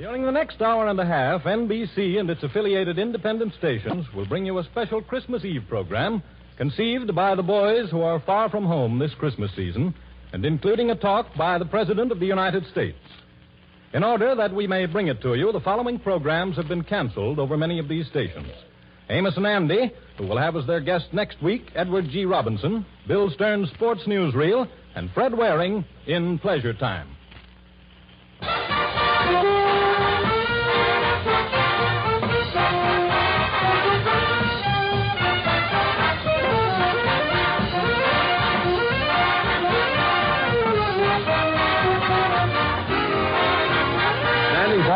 During the next hour and a half, NBC and its affiliated independent stations will bring you a special Christmas Eve program conceived by the boys who are far from home this Christmas season and including a talk by the President of the United States. In order that we may bring it to you, the following programs have been canceled over many of these stations. Amos and Andy, who will have as their guest next week Edward G. Robinson, Bill Stern's Sports Newsreel, and Fred Waring in Pleasure Time.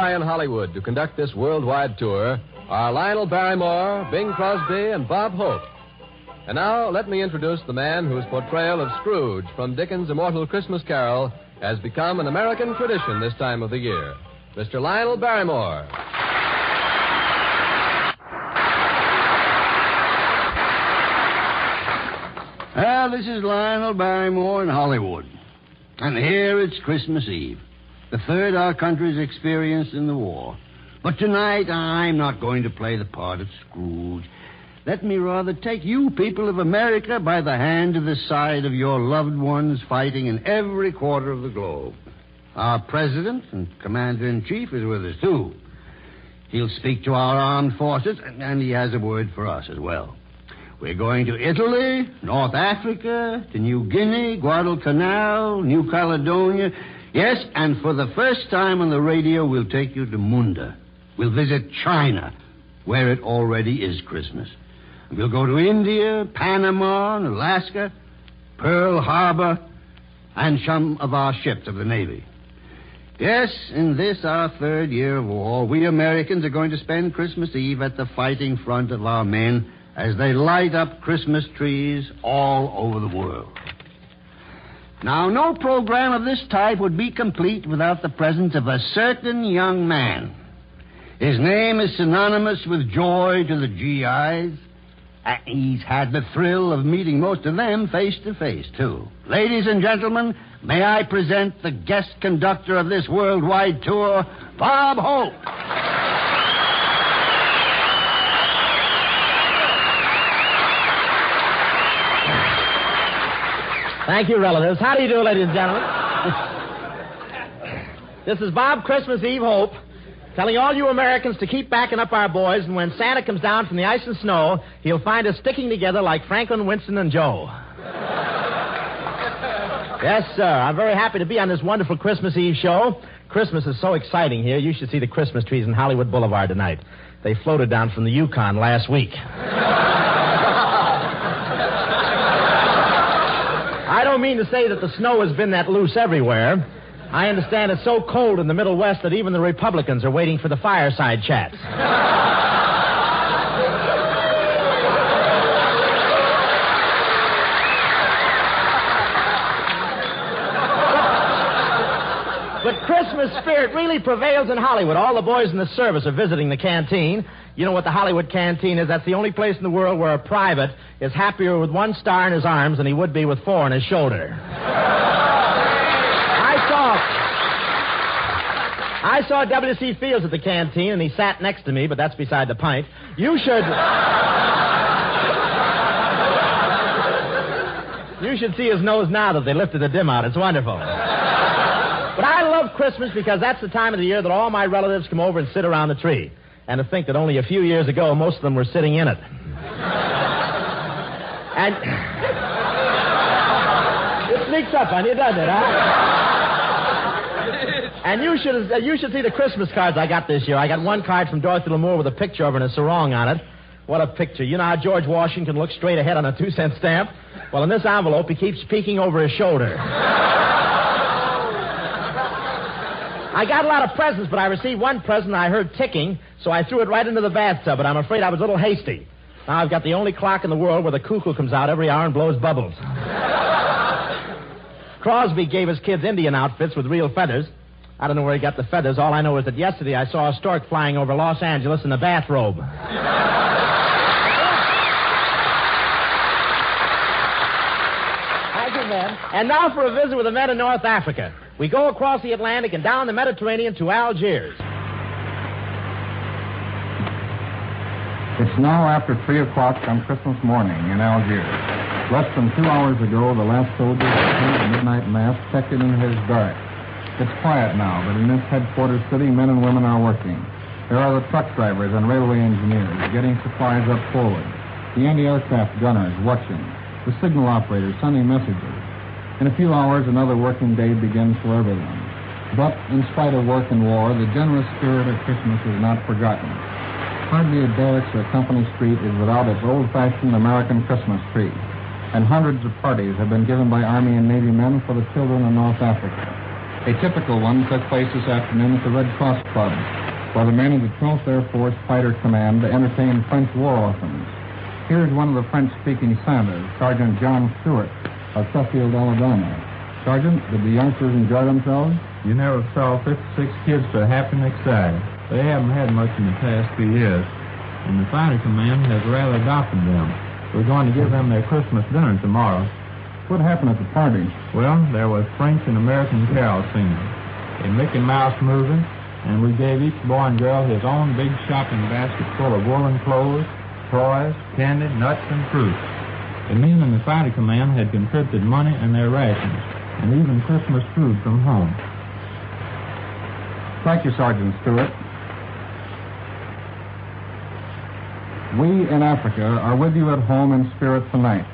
In Hollywood to conduct this worldwide tour are Lionel Barrymore, Bing Crosby, and Bob Hope. And now, let me introduce the man whose portrayal of Scrooge from Dickens' immortal Christmas Carol has become an American tradition this time of the year. Mr. Lionel Barrymore. Well, this is Lionel Barrymore in Hollywood. And here it's Christmas Eve. The third our country's experienced in the war. But tonight, I'm not going to play the part of Scrooge. Let me rather take you people of America by the hand to the side of your loved ones fighting in every quarter of the globe. Our president and commander-in-chief is with us, too. He'll speak to our armed forces, and he has a word for us as well. We're going to Italy, North Africa, to New Guinea, Guadalcanal, New Caledonia. Yes, and for the first time on the radio, we'll take you to Munda. We'll visit China, where it already is Christmas. We'll go to India, Panama, and Alaska, Pearl Harbor, and some of our ships of the Navy. Yes, in this, our third year of war, we Americans are going to spend Christmas Eve at the fighting front of our men as they light up Christmas trees all over the world. Now, no program of this type would be complete without the presence of a certain young man. His name is synonymous with joy to the GIs. He's had the thrill of meeting most of them face to face, too. Ladies and gentlemen, may I present the guest conductor of this worldwide tour, Bob Hope. Thank you, relatives. How do you do, ladies and gentlemen? This is Bob Christmas Eve Hope, telling all you Americans to keep backing up our boys, and when Santa comes down from the ice and snow, he'll find us sticking together like Franklin, Winston, and Joe. Yes, sir. I'm very happy to be on this wonderful Christmas Eve show. Christmas is so exciting here. You should see the Christmas trees in Hollywood Boulevard tonight. They floated down from the Yukon last week. I don't mean to say that the snow has been that loose everywhere. I understand it's so cold in the Middle West that even the Republicans are waiting for the fireside chats. But Christmas spirit really prevails in Hollywood. All the boys in the service are visiting the canteen. You know what the Hollywood canteen is? That's the only place in the world where a private is happier with 1 star in his arms than he would be with 4 on his shoulder. I saw W.C. Fields at the canteen, and he sat next to me, but that's beside the pint. You should see his nose now that they lifted the dim out. It's wonderful. But I love Christmas because that's the time of the year that all my relatives come over and sit around the tree. And to think that only a few years ago, most of them were sitting in it. And it sneaks up on you, doesn't it, huh? And you should see the Christmas cards I got this year. I got one card from Dorothy Lamour with a picture of her and a sarong on it. What a picture. You know how George Washington looks straight ahead on a 2-cent stamp? Well, in this envelope, he keeps peeking over his shoulder. I got a lot of presents, but I received one present I heard ticking, so I threw it right into the bathtub, but I'm afraid I was a little hasty. Now I've got the only clock in the world where the cuckoo comes out every hour and blows bubbles. Crosby gave his kids Indian outfits with real feathers. I don't know where he got the feathers. All I know is that yesterday I saw a stork flying over Los Angeles in a bathrobe. Thank you, men. And now for a visit with the men in North Africa. We go across the Atlantic and down the Mediterranean to Algiers. It's now after 3 o'clock on Christmas morning in Algiers. Less than 2 hours ago, the last soldier who attended the midnight mass checked in his barracks. It's quiet now, but in this headquarters city, men and women are working. There are the truck drivers and railway engineers getting supplies up forward, the anti-aircraft gunners watching, the signal operators sending messages. In a few hours, another working day begins for everyone. But, in spite of work and war, the generous spirit of Christmas is not forgotten. Hardly a barracks or company street is without its old-fashioned American Christmas tree, and hundreds of parties have been given by Army and Navy men for the children of North Africa. A typical one took place this afternoon at the Red Cross Club, where the men of the 12th Air Force Fighter Command entertained French war orphans. Here's one of the French-speaking Santas, Sergeant John Stewart of Sheffield, Alabama. Sergeant, did the youngsters enjoy themselves? You never saw 56 kids so happy and excited. They haven't had much in the past few years, and the Fighter Command has rather adopted them. We're going to give them their Christmas dinner tomorrow. What happened at the party? Well, there was French and American carol singing, a Mickey Mouse movie, and we gave each boy and girl his own big shopping basket full of woolen clothes, toys, candy, nuts, and fruit. The men in the Fighter Command had contributed money and their rations, and even Christmas food from home. Thank you, Sergeant Stewart. We in Africa are with you at home in spirit tonight.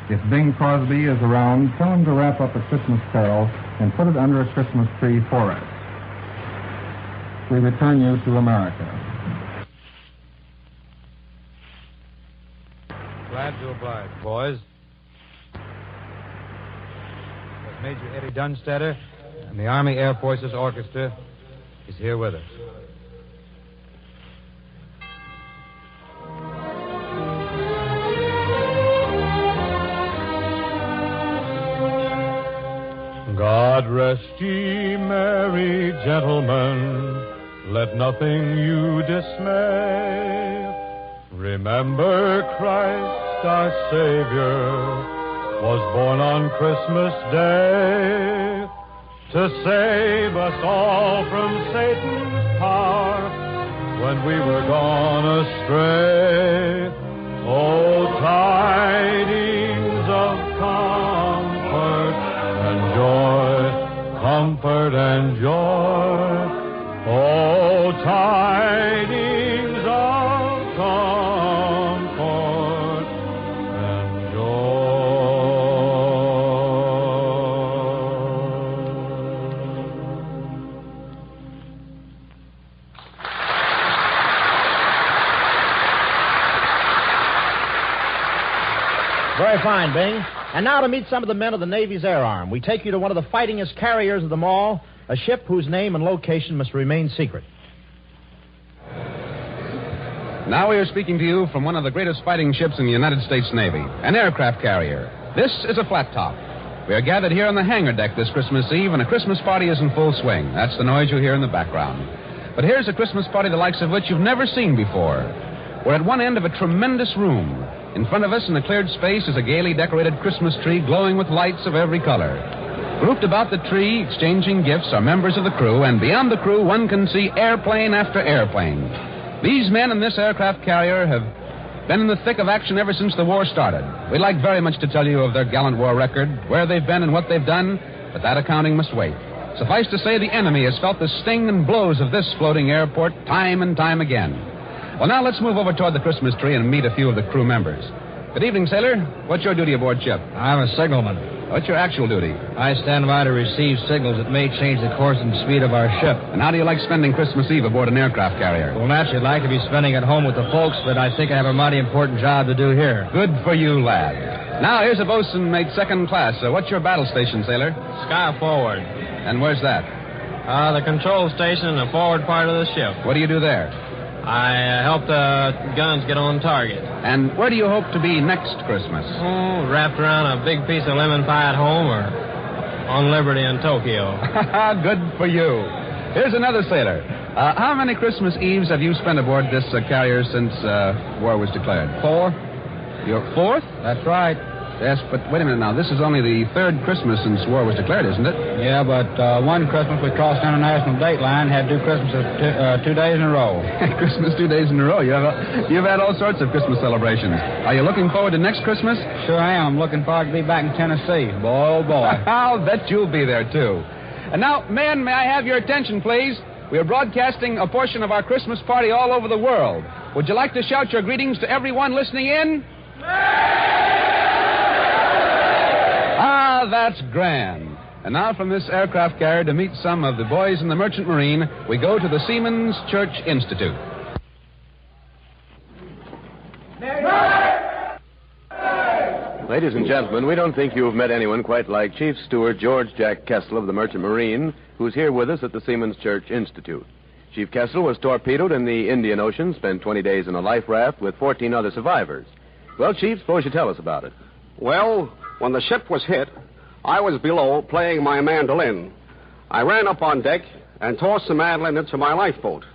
If Bing Crosby is around, tell him to wrap up a Christmas carol and put it under a Christmas tree for us. We return you to America. Glad to oblige, boys. But Major Eddie Dunstetter and the Army Air Forces Orchestra is here with us. God rest ye merry gentlemen, let nothing you dismay. Remember Christ our Savior was born on Christmas Day to save us all from Satan's power when we were gone astray. Oh, tidings of comfort and joy, comfort and joy. Oh, tidings of comfort and Very fine, Bing. And now to meet some of the men of the Navy's Air Arm, we take you to one of the fightingest carriers of them all, a ship whose name and location must remain secret. Now we are speaking to you from one of the greatest fighting ships in the United States Navy, an aircraft carrier. This is a flat top. We are gathered here on the hangar deck this Christmas Eve, and a Christmas party is in full swing. That's the noise you hear in the background. But here's a Christmas party the likes of which you've never seen before. We're at one end of a tremendous room. In front of us in the cleared space is a gaily decorated Christmas tree glowing with lights of every color. Grouped about the tree, exchanging gifts, are members of the crew, and beyond the crew, one can see airplane after airplane. These men in this aircraft carrier have been in the thick of action ever since the war started. We'd like very much to tell you of their gallant war record, where they've been and what they've done, but that accounting must wait. Suffice to say, the enemy has felt the sting and blows of this floating airport time and time again. Well, now let's move over toward the Christmas tree and meet a few of the crew members. Good evening, sailor. What's your duty aboard ship? I'm a signalman. What's your actual duty? I stand by to receive signals that may change the course and speed of our ship. And how do you like spending Christmas Eve aboard an aircraft carrier? Well, naturally, I'd like to be spending it home with the folks, but I think I have a mighty important job to do here. Good for you, lad. Now, here's a bosun mate second class. What's your battle station, sailor? Sky forward. And where's that? The control station in the forward part of the ship. What do you do there? I help the guns get on target. And where do you hope to be next Christmas? Wrapped around a big piece of lemon pie at home or on Liberty in Tokyo. Good for you. Here's another sailor. How many Christmas Eves have you spent aboard this carrier since war was declared? 4. Your fourth? That's right. Yes, but wait a minute now. This is only the third Christmas since war was declared, isn't it? Yeah, but one Christmas we crossed the international date line, had 2 Christmases 2 days in a row. Christmas 2 days in a row. You've had all sorts of Christmas celebrations. Are you looking forward to next Christmas? Sure am. I'm looking forward to be back in Tennessee. Boy, oh, boy. I'll bet you'll be there, too. And now, men, may I have your attention, please? We are broadcasting a portion of our Christmas party all over the world. Would you like to shout your greetings to everyone listening in? Ah, that's grand. And now from this aircraft carrier to meet some of the boys in the Merchant Marine, we go to the Seamen's Church Institute. Ladies and gentlemen, we don't think you've met anyone quite like Chief Steward George Jack Kessel of the Merchant Marine, who's here with us at the Seamen's Church Institute. Chief Kessel was torpedoed in the Indian Ocean, spent 20 days in a life raft with 14 other survivors. Well, Chief, suppose you tell us about it. Well, when the ship was hit, I was below playing my mandolin. I ran up on deck and tossed the mandolin into my lifeboat.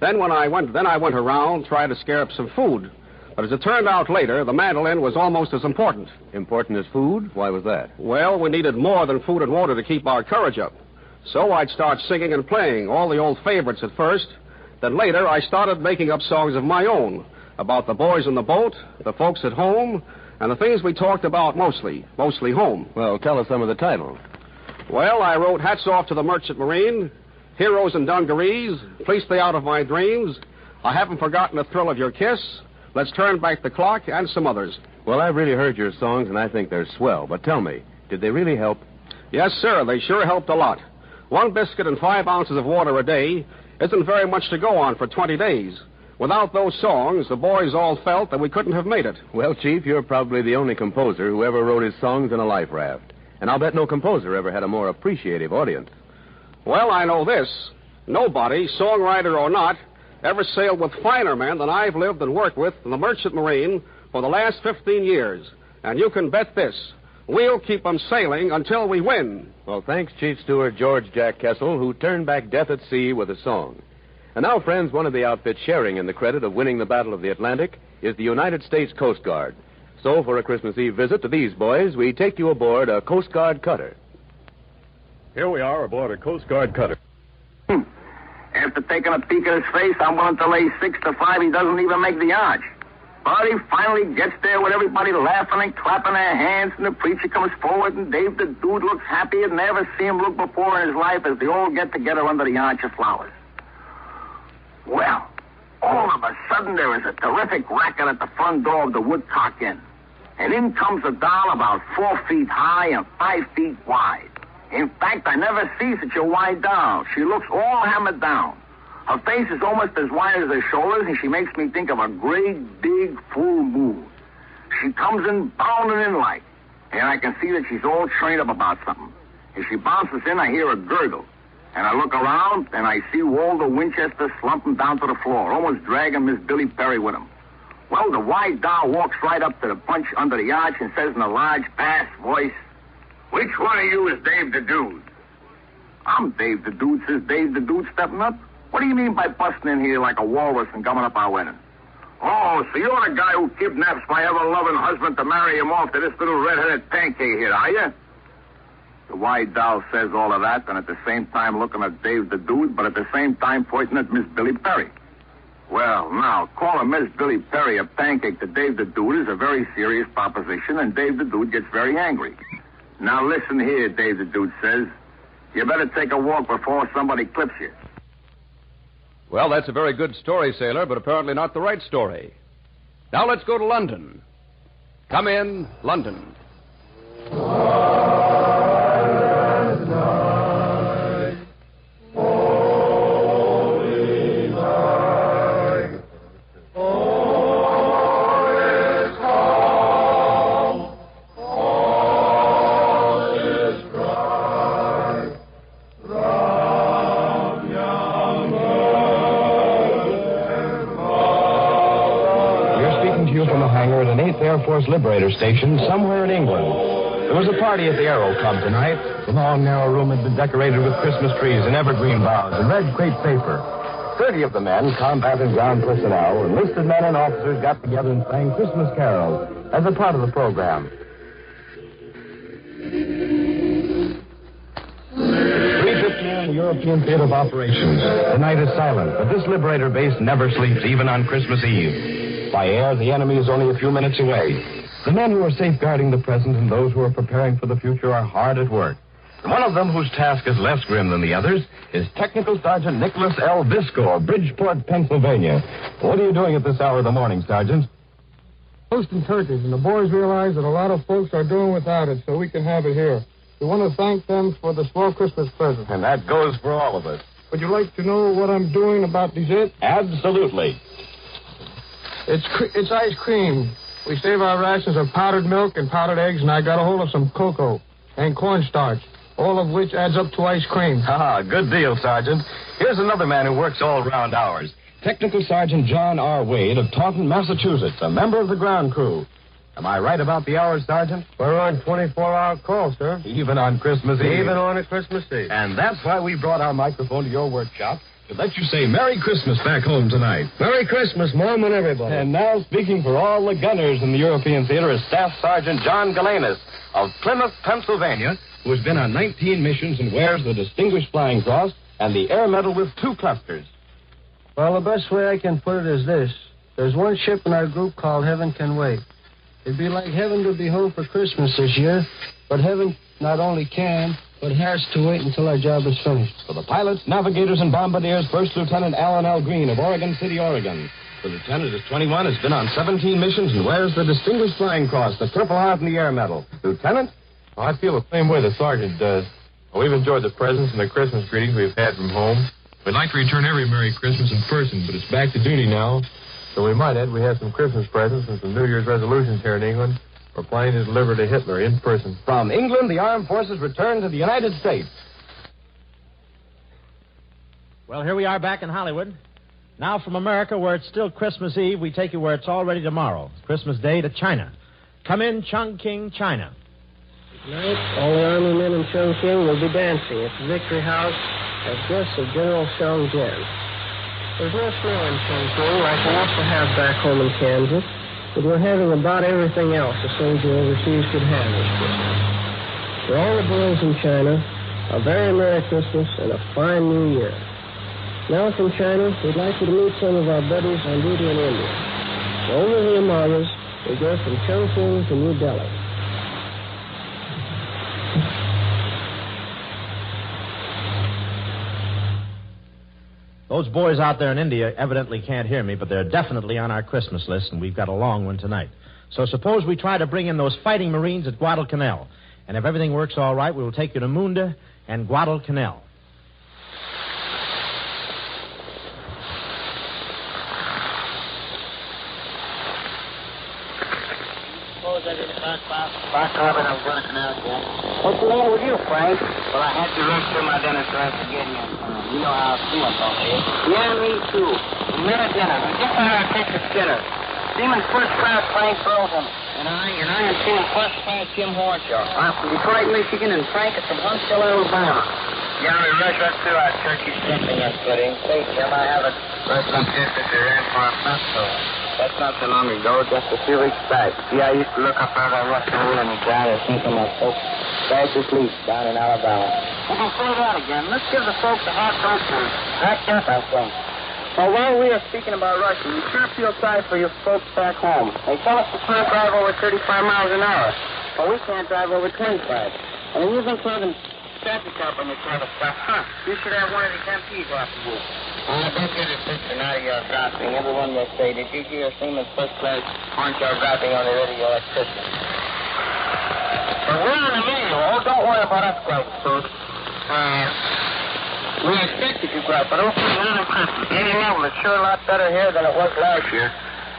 Then I went around, tried to scare up some food. But as it turned out later, the mandolin was almost as important. Important as food? Why was that? Well, we needed more than food and water to keep our courage up. So I'd start singing and playing all the old favorites at first. Then later, I started making up songs of my own about the boys in the boat, the folks at home, and the things we talked about mostly home. Well, tell us some of the titles. Well, I wrote Hats Off to the Merchant Marine, Heroes in Dungarees, Please Stay Out of My Dreams, I Haven't Forgotten the Thrill of Your Kiss, Let's Turn Back the Clock, and some others. Well, I've really heard your songs, and I think they're swell. But tell me, did they really help? Yes, sir, they sure helped a lot. 1 biscuit and 5 ounces of water a day isn't very much to go on for 20 days. Without those songs, the boys all felt that we couldn't have made it. Well, Chief, you're probably the only composer who ever wrote his songs in a life raft. And I'll bet no composer ever had a more appreciative audience. Well, I know this. Nobody, songwriter or not, ever sailed with finer men than I've lived and worked with in the Merchant Marine for the last 15 years. And you can bet this. We'll keep them sailing until we win. Well, thanks, Chief Steward George Jack Kessel, who turned back death at sea with a song. And now, friends, one of the outfits sharing in the credit of winning the Battle of the Atlantic is the United States Coast Guard. So, for a Christmas Eve visit to these boys, we take you aboard a Coast Guard cutter. Here we are aboard a Coast Guard cutter. After taking a peek at his face, I'm willing to lay 6 to 5 he doesn't even make the arch. But he finally gets there with everybody laughing and clapping their hands, and the preacher comes forward, and Dave the Dude looks happier than ever seen him look before in his life as they all get together under the arch of flowers. Well, all of a sudden there is a terrific racket at the front door of the Woodcock Inn. And in comes a doll about 4 feet high and 5 feet wide. In fact, I never see such a wide doll. She looks all hammered down. Her face is almost as wide as her shoulders, and she makes me think of a great, big, full moon. She comes in bounding in like, and I can see that she's all trained up about something. As she bounces in, I hear a gurgle. And I look around, and I see Walter Winchester slumping down to the floor, almost dragging Miss Billy Perry with him. Well, the white doll walks right up to the punch under the arch and says in a large, bass voice, "Which one of you is Dave the Dude?" "I'm Dave the Dude," says Dave the Dude, stepping up. "What do you mean by busting in here like a walrus and gumming up our wedding?" "Oh, so you're the guy who kidnaps my ever-loving husband to marry him off to this little red-headed pancake here, are you?" The white doll says all of that, and at the same time looking at Dave the Dude, but at the same time pointing at Miss Billy Perry. Well, now, calling Miss Billy Perry a pancake to Dave the Dude is a very serious proposition, and Dave the Dude gets very angry. "Now, listen here," Dave the Dude says. "You better take a walk before somebody clips you." Well, that's a very good story, sailor, but apparently not the right story. Now let's go to London. Come in, London. Air Force Liberator Station somewhere in England. There was a party at the Aero Club tonight. The long, narrow room had been decorated with Christmas trees and evergreen boughs and red crepe paper. 30 of the men, combat and ground personnel, enlisted men and officers got together and sang Christmas carols as a part of the program. the European theater of operations. The night is silent, but this Liberator base never sleeps, even on Christmas Eve. By air, the enemy is only a few minutes away. The men who are safeguarding the present and those who are preparing for the future are hard at work. And one of them whose task is less grim than the others is Technical Sergeant Nicholas L. Bisco of Bridgeport, Pennsylvania. What are you doing at this hour of the morning, Sergeant? Toasting turkeys, and the boys realize that a lot of folks are doing without it, so we can have it here. We want to thank them for the small Christmas present. And that goes for all of us. Would you like to know what I'm doing about dessert? Absolutely. It's ice cream. We save our rations of powdered milk and powdered eggs, and I got a hold of some cocoa and cornstarch, all of which adds up to ice cream. Good deal, Sergeant. Here's another man who works all round hours. Technical Sergeant John R. Wade of Taunton, Massachusetts, a member of the ground crew. Am I right about the hours, Sergeant? We're on 24-hour call, sir. Even on Christmas Eve? Even on a Christmas Eve. And that's why we brought our microphone to your workshop, to let you say Merry Christmas back home tonight. Merry Christmas, Mom, and everybody. And now, speaking for all the gunners in the European theater, is Staff Sergeant John Galanis of Plymouth, Pennsylvania, who has been on 19 missions and wears the Distinguished Flying Cross and the Air Medal with 2 clusters. Well, the best way I can put it is this. There's one ship in our group called Heaven Can Wait. It'd be like heaven to be home for Christmas this year, but heaven not only can, but has to wait until our job is finished. For the pilots, navigators, and bombardiers, First Lieutenant Alan L. Green of Oregon City, Oregon. The lieutenant is 21, has been on 17 missions, and wears the Distinguished Flying Cross, the Purple Heart, and the Air Medal. Lieutenant? Well, I feel the same way the sergeant does. Well, we've enjoyed the presents and the Christmas greetings we've had from home. We'd like to return every Merry Christmas in person, but it's back to duty now. So we might add we have some Christmas presents and some New Year's resolutions here in England. We're planning to deliver to Hitler in person. From England, the armed forces return to the United States. Well, here we are back in Hollywood. Now from America, where it's still Christmas Eve, we take you where it's already tomorrow. Christmas Day to China. Come in, Chongqing, China. Tonight, all the Army men in Chongqing will be dancing at the Victory House as guests of General Xiong Jian. There's no snow in Chongqing like we used to have back home in Kansas, but we're having about everything else a soldier overseas could have this Christmas. For all the boys in China, a very Merry Christmas and a fine New Year. Now from China, we'd like you to meet some of our buddies on duty in India. Over the Himalayas, we go from Chongqing to New Delhi. Those boys out there in India evidently can't hear me, but they're definitely on our Christmas list, and we've got a long one tonight. So suppose we try to bring in those fighting Marines at Guadalcanal. And if everything works all right, we will take you to Munda and Guadalcanal. What's the matter with you, Frank? Well, I had to rush to my dentist to get you. You know how I feel about it. Yeah, me too. A minute dinner. Just how I take the dinner. Seaman First Class Frank Rosen. And I am Seaman First Class Jim Horshaw. I'm from Detroit, Michigan, and Frank is from Huntsville, Alabama. Yeah, we rushed up to our turkey stuffing and pudding. Say, Jim, I have it. First some distance we ran for a festival. That's not so long ago, just a few weeks back. See, I used to look up out of that rusty hole in the ground and think of my folks fast asleep down in Alabama. We can say that again. Let's give the folks a hot toast. Act up, I think. Well, while we are speaking about Russia, we sure feel sorry for your folks back home. They tell us we can't drive over 35 miles an hour, but we can't drive over 25. And you've been serving traffic up on this kind of stuff. You should have one of these MPs after you. Don't get a picture now you're dropping. Everyone will say, did you hear Seaman First Class Horshaw dropping on the radio at Christmas? But we're on the radio. Oh, don't worry about us, guys, folks. We expected you, guys, but hopefully not on Christmas. Any level, it's sure a lot better here than it was last year.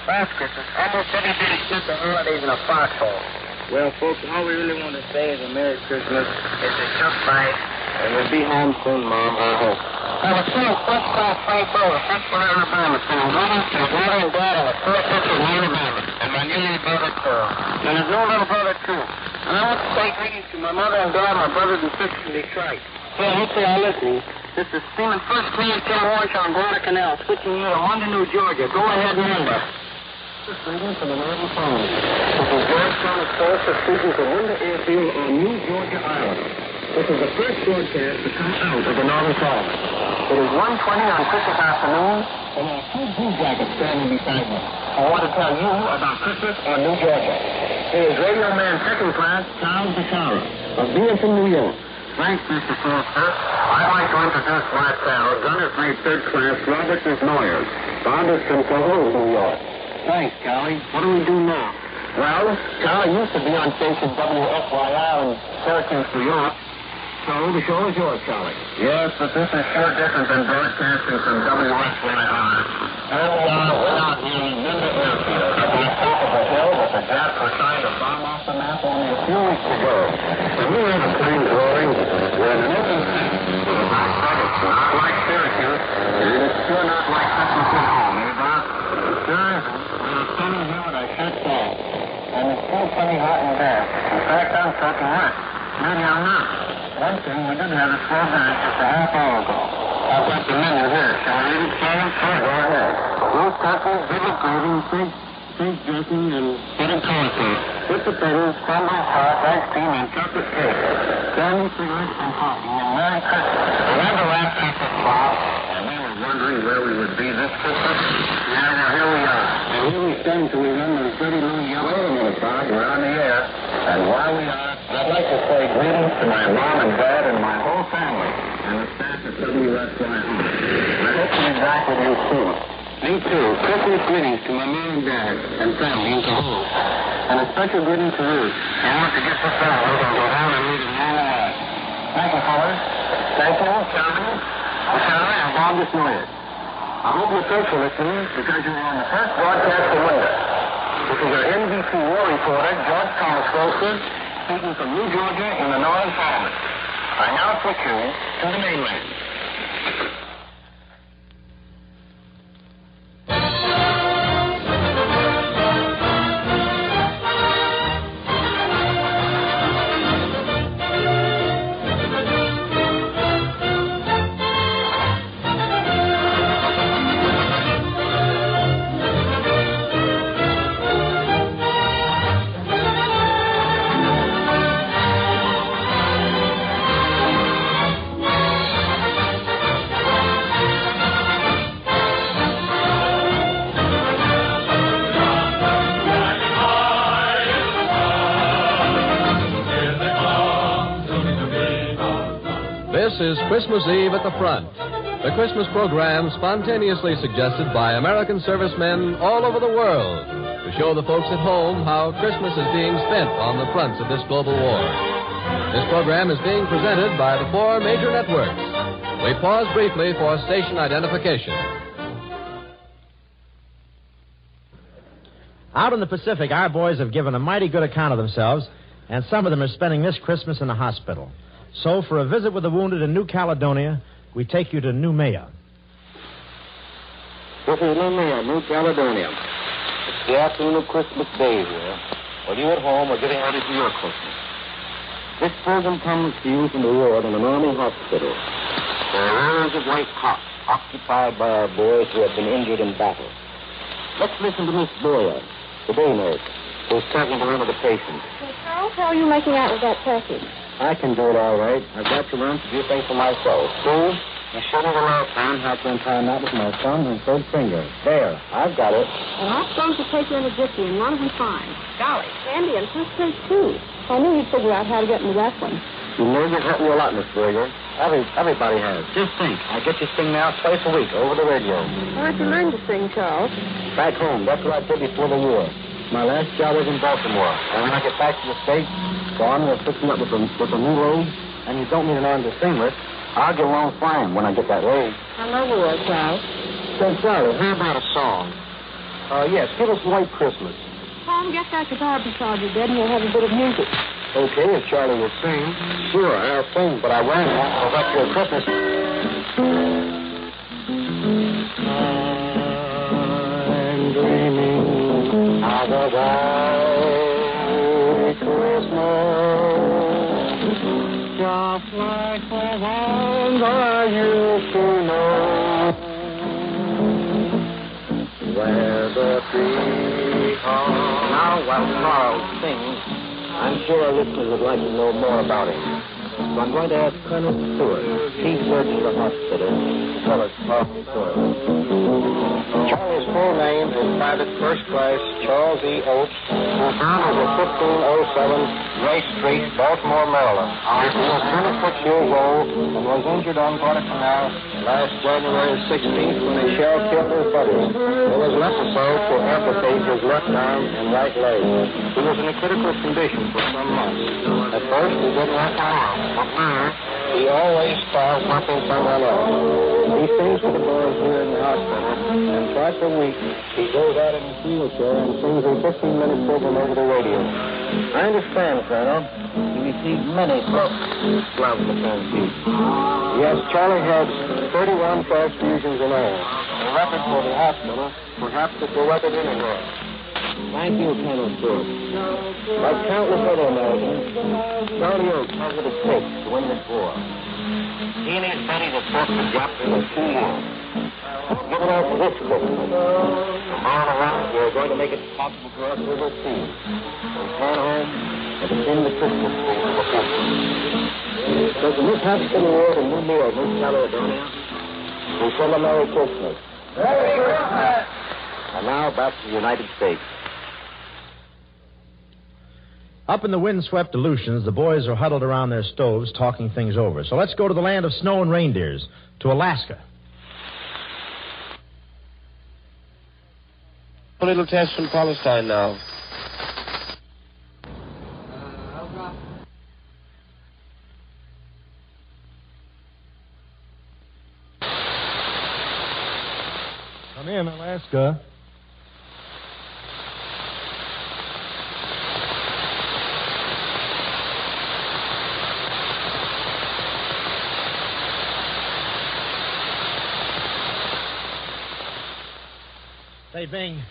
Last Christmas, almost everybody spent the holidays in a foxhole. Well, folks, all we really want to say is a Merry Christmas. It's a tough fight, and we'll be home soon, Mom, I hope. I was saying First Class Frank Rosen, Huntsville, Alabama, sending greetings to his mother and dad and the first sister in Alabama, and my new little brother, too. And his new little brother, too. And I want to say greetings to my mother and dad, my brothers and sisters in Detroit. Hey, hopefully I'm listening. This is Seaman First Class Jim Horshaw on Guadalcanal, switching you to London, New Georgia. Go ahead, remember. This is greetings from the Northern Colony. This is Georgetown Express speaking to Linda Airfield on New Georgia Island. This is the first broadcast to come out of the Northern Solomon. It is 1:20 on Christmas afternoon, and there are 2 blue jackets standing beside me. I want to tell you about Christmas on New Georgia. Here is Radio Man Second Class, Charles Bashara, of Beaverton, New York. Thanks, Mr. Foster. I'd like to introduce my pal, Gunner's Mate Third Class, Robert McNoyers. Bob is from Cahoots, New York. Thanks, Charlie. What do we do now? Well, Charlie used to be on station WFYR in Syracuse, New York. So the show is yours, Charlie. Yes, but this is sure different than broadcasting from WFYR. And we're not near Linda Airfield, at the top of the hill that the Japs were trying to bomb off the map only a few weeks ago. And we have a plane growing. We're in an open space. As I said, it's not like Syracuse, and it's sure not like Christmas at home, eh, Bob? It sure isn't. We're standing here with our shirts off, and it's still plenty hot and damp. In fact, I'm soaking wet. Maybe I'm not. One thing, we did have a slow dance just a half hour ago. I've got the menu here. Shall I read it, Charlie? Sure, go ahead. Roast turkey, vivid gravy, steak dressing, and buttered cornflakes. With potatoes, crumbled sauce, ice cream, and chocolate cake. Candy, cigarettes, and coffee. And Merry Christmas. Remember last Christmas, Bob? And we were wondering where we would be this Christmas. Yeah, now here we are. And here we stand till we run those dirty little yellow. Wait a minute, Bob. We're on the air. And while we are, I'd like to say greetings to my mom and dad and my whole family and the staff at WFYR. I hope to be back with you soon. Me too. Christmas greetings to my mom and dad and family in Cahoots. And a special greeting to Ruth. I want to get this out. We're going to go down and meet him all night. Thank you, fellas. Thank you, Charlie. And Bob Desnoyers. I hope you're faithful listening because you were on the first broadcast of winter. This is your NBC war reporter, George Thomas Foster, speaking from New Georgia in the Northern Solomon. I now put you to the mainland. This is Christmas Eve at the Front, the Christmas program spontaneously suggested by American servicemen all over the world to show the folks at home how Christmas is being spent on the fronts of this global war. This program is being presented by the 4 major networks. We pause briefly for station identification. Out in the Pacific, our boys have given a mighty good account of themselves, and some of them are spending this Christmas in the hospital. So, for a visit with the wounded in New Caledonia, we take you to Noumea. This is Noumea, New Caledonia. It's the afternoon of Christmas Day here. Whether you at home or getting ready for your Christmas. This program comes to you from the ward in an army hospital. There are rows of white cots occupied by our boys who have been injured in battle. Let's listen to Miss Boyer, the day nurse, who's talking to one of the patients. Hey, Charles, how are you making out with that turkey? I can do it all right. I've got to learn to do things for myself. See? You shouldn't have allowed time how to untie a knot with my thumb and third finger. There, I've got it. Well, I'm supposed to take you in a jiffy, and one of them fine. Golly, Sandy and first place, too. I knew you'd figure out how to get into wrestling. You know you've helped me a lot, Miss Berger. Everybody has. Just think, I get you sing now twice a week over the radio. Where'd you learn to sing, Charles? Back home. That's what I did before the war. My last job was in Baltimore. And when I get back to the States, Gone, we're fixing up with a new road, and you don't need an arm to sing with. I'll get along fine when I get that road. I know you will, Charles. Say, Charlie, how about a song? Yes, give us White Christmas. Tom, get that guitar beside your bed, and we'll have a bit of music. Okay, if Charlie will sing. Sure, I'll sing, but I won't go back to Christmas. I'm dreaming of a white Christmas, just like the ones I used to know, where the tree comes. Now, while Charles sings, I'm sure our listeners would like to know more about him. So I'm going to ask Colonel Stewart, Chief Surgeon of the hospital, to tell us about the story. Charlie's full name is Private First Class Charles E. Oates, who found at 1507 Grace Street, Baltimore, Maryland. He was 26 years old and was injured on Guadalcanal last January 16th when a shell killed his buddy. It was necessary to amputate his left arm and right leg. He was in a critical condition for some months. At first, he didn't want to move, but now he always starts helping someone else. He sings to the boys here in the hospital, and twice a week he goes out in his wheelchair and sings a 15-minute program over the radio. I understand, Colonel. He received many books from the canteen. Yes, Charlie had 31 transfusions in all. A record for the hospital. Perhaps it's a record anywhere. Thank you, Colonel Stewart. Like countless other Americans, Charlie Oates has what it takes to win this war. He and his buddies have fought the job for 2 years. Give it out this Christmas. Tomorrow around, we're going to make it possible for us to oversee. Return home and begin the Christmas tree for the future. Does the Miss Hospital Ward in New York, New Caledonia? We send a Merry Christmas. Merry Christmas! And now back to the United States. Up in the windswept Aleutians, the boys are huddled around their stoves talking things over. So let's go to the land of snow and reindeers, to Alaska. A little test from Palestine now. Come in, Alaska. Say, Bing,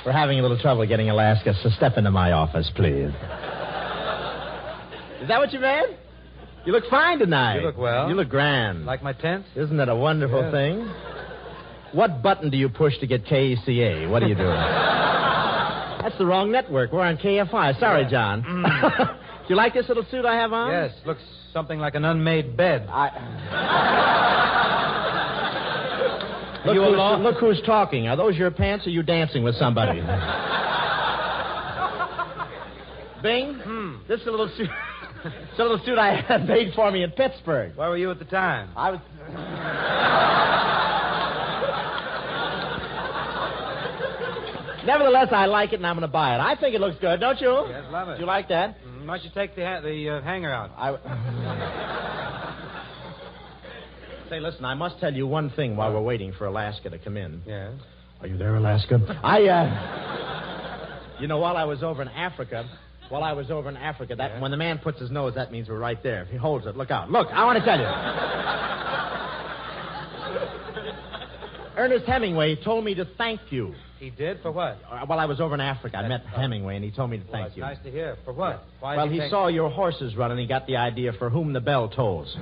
we're having a little trouble getting Alaska, so step into my office, please. Is that what you meant? You look fine tonight. You look well. You look grand. Like my tent? Isn't that a wonderful thing? What button do you push to get KECA? What are you doing? That's the wrong network. We're on KFI. Sorry, John. Do you like this little suit I have on? Yes, looks something like an unmade bed. Look who's talking. Are those your pants or are you dancing with somebody? Bing, this is a little suit. It's a little suit I had made for me in Pittsburgh. Where were you at the time? I was... Nevertheless, I like it and I'm going to buy it. I think it looks good, don't you? Yes, love it. Do you like that? Why don't you take the hanger out? Say, listen, I must tell you one thing while we're waiting for Alaska to come in. Yes? Are you there, Alaska? While I was over in Africa, that when the man puts his nose, that means we're right there. If he holds it, look out. Look, I want to tell you. Ernest Hemingway told me to thank you. He did? For what? While I was over in Africa, I met Hemingway, and he told me to thank you. Nice to hear. For what? Why well, he saw your horses run, and he got the idea for whom the bell tolls.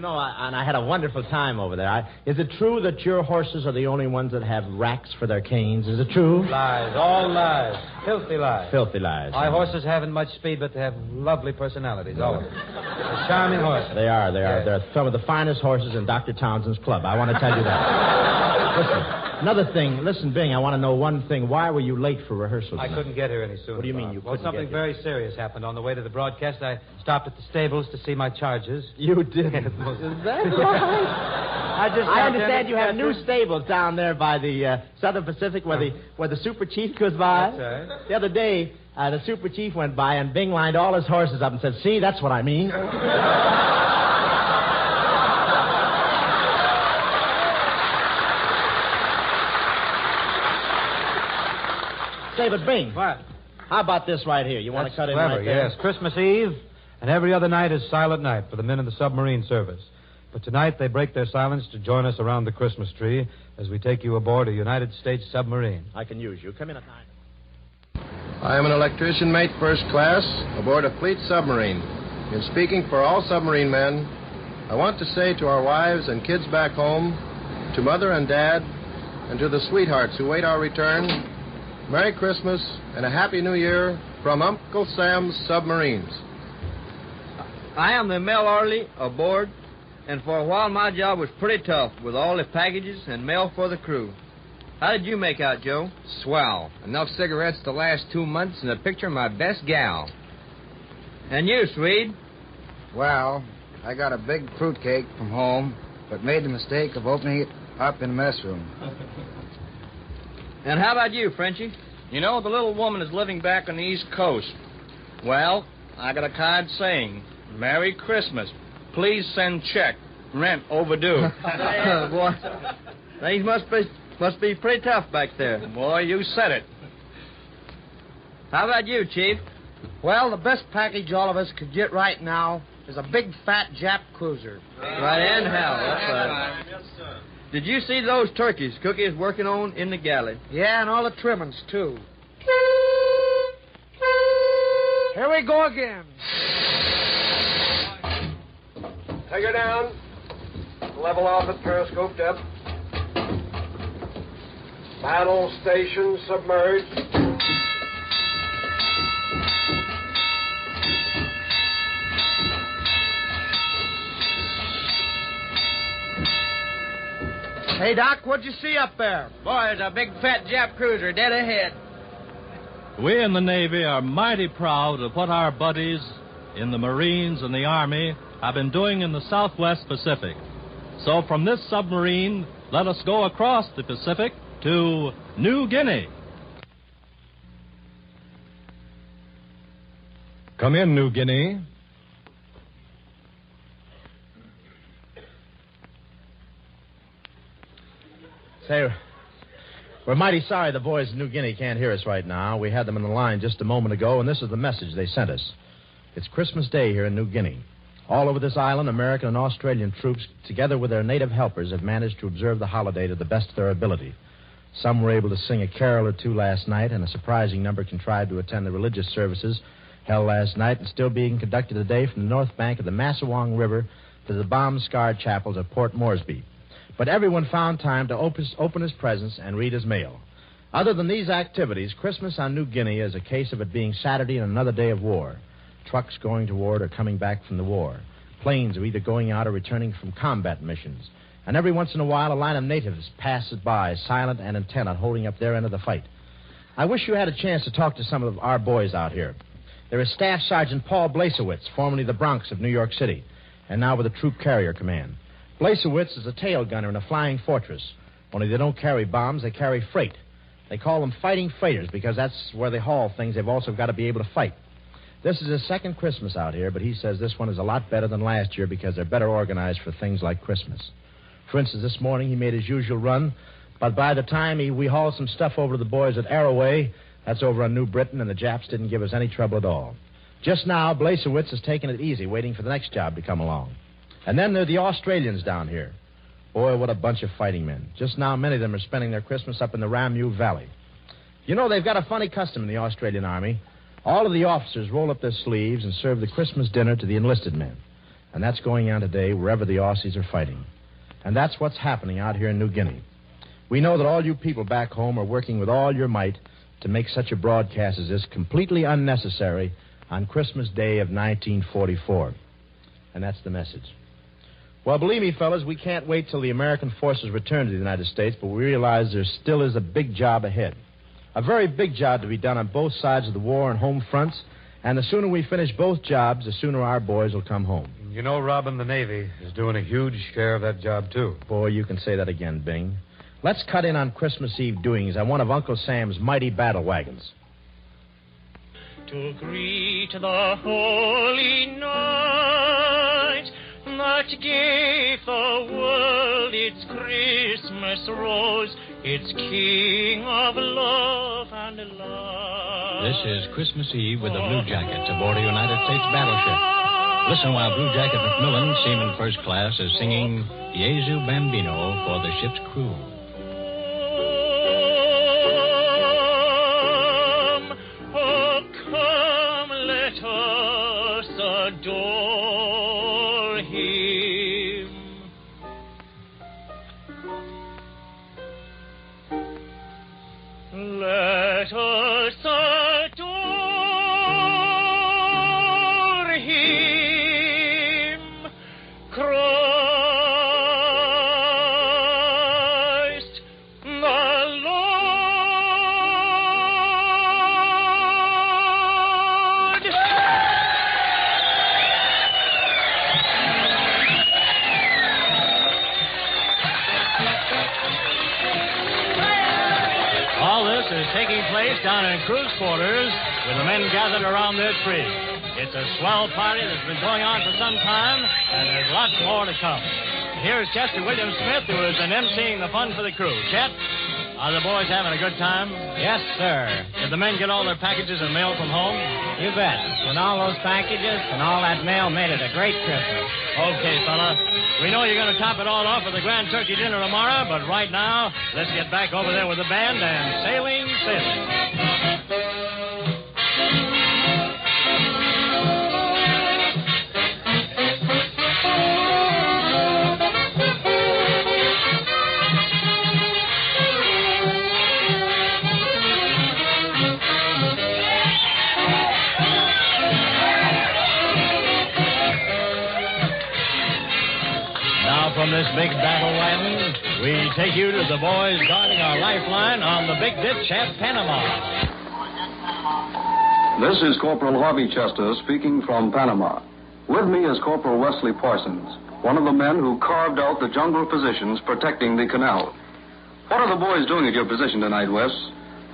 And I had a wonderful time over there. Is it true that your horses are the only ones that have racks for their canes? Is it true? Lies. All lies. Filthy lies. Filthy lies. My horses haven't much speed, but they have lovely personalities, all of them. They're charming horses. They are. Yes. They're some of the finest horses in Dr. Townsend's club. I want to tell you that. Listen, another thing. Listen, Bing, I want to know one thing. Why were you late for rehearsal tonight? I couldn't get here any sooner. What do you mean you couldn't Well, something get here? very serious happened on the way to the broadcast. I stopped at the stables to see my charges. You did? Is that right? I understand you have new stables down there by the Southern Pacific where the Super Chief goes by. That's right. The other day, the Super Chief went by and Bing lined all his horses up and said, "See, that's what I mean." Say, but Bing. What? How about this right here? You want to cut in clever, right there? Yes, Christmas Eve, and every other night is silent night for the men in the submarine service. But tonight they break their silence to join us around the Christmas tree as we take you aboard a United States submarine. I can use you. Come in at 9. I am an electrician mate first class aboard a fleet submarine. In speaking for all submarine men, I want to say to our wives and kids back home, to Mother and Dad, and to the sweethearts who wait our return, Merry Christmas and a Happy New Year from Uncle Sam's Submarines. I am the mail orderly aboard, and for a while my job was pretty tough with all the packages and mail for the crew. How did you make out, Joe? Swell. Enough cigarettes to last 2 months and a picture of my best gal. And you, Swede? Well, I got a big fruitcake from home, but made the mistake of opening it up in the mess room. And how about you, Frenchie? You know, the little woman is living back on the East Coast. Well, I got a card saying, Merry Christmas. Please send check. Rent overdue. Boy, things must be pretty tough back there. Boy, you said it. How about you, Chief? Well, the best package all of us could get right now is a big, fat Jap cruiser. Right in hell, that's right. Yes, sir. Did you see those turkeys Cookie is working on in the galley? Yeah, and all the trimmings, too. Here we go again. Take her down. Level off at periscope depth. Battle station submerged. Hey, Doc, what'd you see up there? Boy, there's a big, fat Jap cruiser dead ahead. We in the Navy are mighty proud of what our buddies in the Marines and the Army have been doing in the Southwest Pacific. So from this submarine, let us go across the Pacific to New Guinea. Come in, New Guinea. Say, we're mighty sorry the boys in New Guinea can't hear us right now. We had them on the line just a moment ago, and this is the message they sent us. It's Christmas Day here in New Guinea. All over this island, American and Australian troops, together with their native helpers, have managed to observe the holiday to the best of their ability. Some were able to sing a carol or two last night, and a surprising number contrived to attend the religious services held last night and still being conducted today from the north bank of the Massawong River to the bomb-scarred chapels of Port Moresby. But everyone found time to open his presents and read his mail. Other than these activities, Christmas on New Guinea is a case of it being Saturday and another day of war. Trucks going toward or coming back from the war. Planes are either going out or returning from combat missions. And every once in a while, a line of natives passes by, silent and intent on holding up their end of the fight. I wish you had a chance to talk to some of our boys out here. There is Staff Sergeant Paul Blasewitz, formerly the Bronx of New York City, and now with the Troop Carrier Command. Blasewitz is a tail gunner in a flying fortress. Only they don't carry bombs, they carry freight. They call them fighting freighters because that's where they haul things they've also got to be able to fight. This is his second Christmas out here, but he says this one is a lot better than last year because they're better organized for things like Christmas. For instance, this morning he made his usual run, but by the time we hauled some stuff over to the boys at Arroway, that's over on New Britain, and the Japs didn't give us any trouble at all. Just now, Blasewitz is taking it easy, waiting for the next job to come along. And then there are the Australians down here. Boy, what a bunch of fighting men. Just now, many of them are spending their Christmas up in the Ramu Valley. You know, they've got a funny custom in the Australian Army. All of the officers roll up their sleeves and serve the Christmas dinner to the enlisted men. And that's going on today wherever the Aussies are fighting. And that's what's happening out here in New Guinea. We know that all you people back home are working with all your might to make such a broadcast as this completely unnecessary on Christmas Day of 1944. And that's the message. Well, believe me, fellas, we can't wait till the American forces return to the United States, but we realize there still is a big job ahead. A very big job to be done on both sides of the war and home fronts, and the sooner we finish both jobs, the sooner our boys will come home. You know, Robin, the Navy is doing a huge share of that job, too. Boy, you can say that again, Bing. Let's cut in on Christmas Eve doings on one of Uncle Sam's mighty battle wagons. To greet the holy night that gave the world its Christmas rose, its King of love and light. This is Christmas Eve with the Blue Jackets aboard a United States battleship. Listen while Blue Jacket McMillan, Seaman First Class, is singing Jesu Bambino for the ship's crew. Come, let us adore him. Let us adore is taking place down in crew's quarters with the men gathered around their tree. It's a swell party that's been going on for some time, and there's lots more to come. Here's Chester William Smith, who has been emceeing the fun for the crew. Chet, are the boys having a good time? Yes, sir. Did the men get all their packages and mail from home? You bet. And all those packages and all that mail made it a great Christmas. Okay, fella. We know you're going to top it all off with a grand turkey dinner tomorrow, but right now, let's get back over there with the band and Sailing, Sailing. From this big battle wagon, we take you to the boys guarding our lifeline on the Big Ditch at Panama. This is Corporal Harvey Chester speaking from Panama. With me is Corporal Wesley Parsons, one of the men who carved out the jungle positions protecting the canal. What are the boys doing at your position tonight, Wes?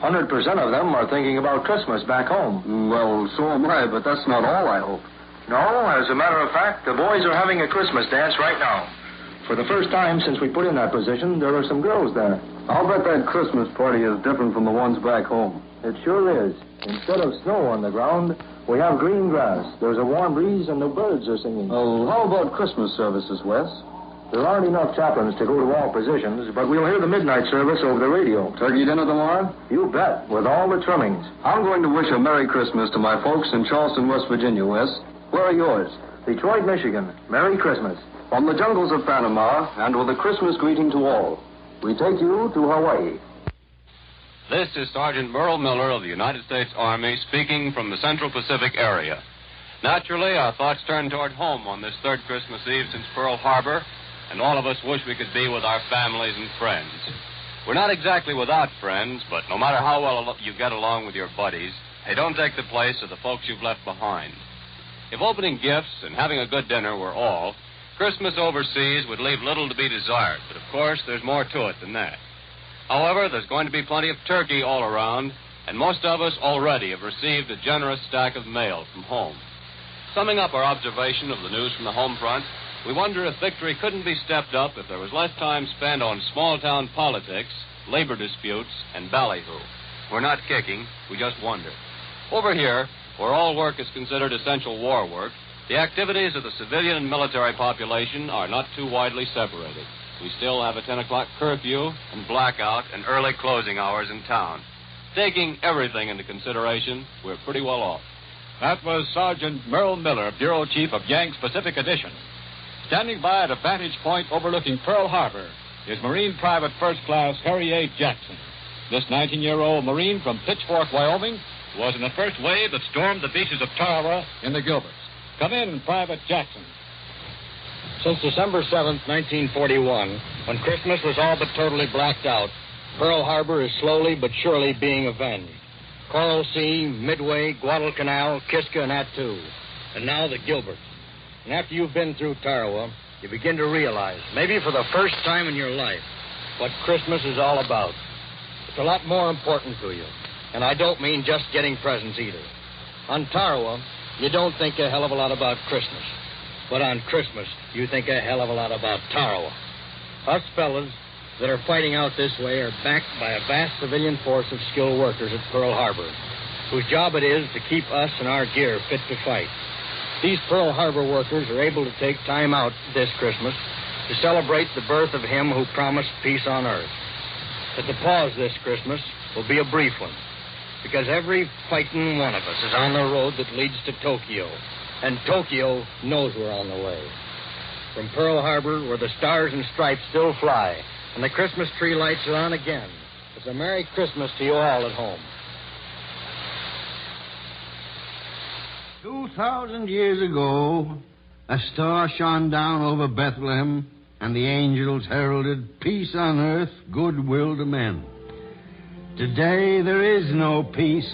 100% of them are thinking about Christmas back home. Well, so am I, but that's not all, I hope. No, as a matter of fact, the boys are having a Christmas dance right now. For the first time since we put in that position, there are some girls there. I'll bet that Christmas party is different from the ones back home. It sure is. Instead of snow on the ground, we have green grass. There's a warm breeze and the birds are singing. Oh, how about Christmas services, Wes? There aren't enough chaplains to go to all positions, but we'll hear the midnight service over the radio. Turkey dinner tomorrow? You bet, with all the trimmings. I'm going to wish a Merry Christmas to my folks in Charleston, West Virginia, Wes. Where are yours? Detroit, Michigan. Merry Christmas. From the jungles of Panama, and with a Christmas greeting to all, we take you to Hawaii. This is Sergeant Merle Miller of the United States Army speaking from the Central Pacific area. Naturally, our thoughts turn toward home on this third Christmas Eve since Pearl Harbor, and all of us wish we could be with our families and friends. We're not exactly without friends, but no matter how well you get along with your buddies, they don't take the place of the folks you've left behind. If opening gifts and having a good dinner were all, Christmas overseas would leave little to be desired, but of course there's more to it than that. However, there's going to be plenty of turkey all around, and most of us already have received a generous stack of mail from home. Summing up our observation of the news from the home front, we wonder if victory couldn't be stepped up if there was less time spent on small-town politics, labor disputes, and ballyhoo. We're not kicking, we just wonder. Over here, where all work is considered essential war work, the activities of the civilian and military population are not too widely separated. We still have a 10 o'clock curfew and blackout and early closing hours in town. Taking everything into consideration, we're pretty well off. That was Sergeant Merle Miller, Bureau Chief of Yanks Pacific Edition. Standing by at a vantage point overlooking Pearl Harbor is Marine Private First Class Harry A. Jackson. This 19-year-old Marine from Pitchfork, Wyoming, was in the first wave that stormed the beaches of Tarawa in the Gilberts. Come in, Private Jackson. Since December 7th, 1941, when Christmas was all but totally blacked out, Pearl Harbor is slowly but surely being avenged. Coral Sea, Midway, Guadalcanal, Kiska, and Attu. And now the Gilberts. And after you've been through Tarawa, you begin to realize, maybe for the first time in your life, what Christmas is all about. It's a lot more important to you. And I don't mean just getting presents either. On Tarawa, you don't think a hell of a lot about Christmas. But on Christmas, you think a hell of a lot about Tarawa. Us fellas that are fighting out this way are backed by a vast civilian force of skilled workers at Pearl Harbor, whose job it is to keep us and our gear fit to fight. These Pearl Harbor workers are able to take time out this Christmas to celebrate the birth of him who promised peace on earth. But the pause this Christmas will be a brief one, because every fighting one of us is on the road that leads to Tokyo, and Tokyo knows we're on the way. From Pearl Harbor, where the stars and stripes still fly, and the Christmas tree lights are on again, it's a Merry Christmas to you all at home. 2,000 years ago, a star shone down over Bethlehem, and the angels heralded peace on earth, goodwill to men. Today there is no peace,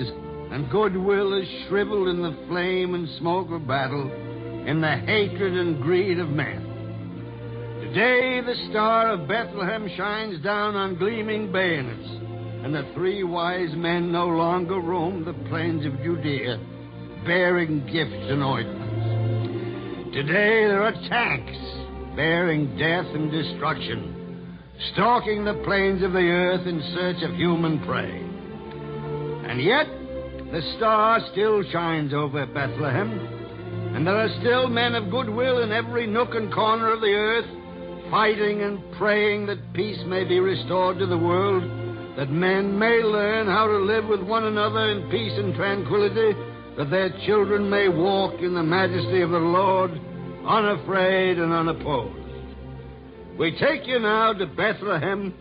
and goodwill is shriveled in the flame and smoke of battle, in the hatred and greed of men. Today the star of Bethlehem shines down on gleaming bayonets, and the three wise men no longer roam the plains of Judea, bearing gifts and ointments. Today there are tanks bearing death and destruction, stalking the plains of the earth in search of human prey. And yet, the star still shines over Bethlehem, and there are still men of goodwill in every nook and corner of the earth, fighting and praying that peace may be restored to the world, that men may learn how to live with one another in peace and tranquility, that their children may walk in the majesty of the Lord, unafraid and unopposed. We take you now to Bethlehem,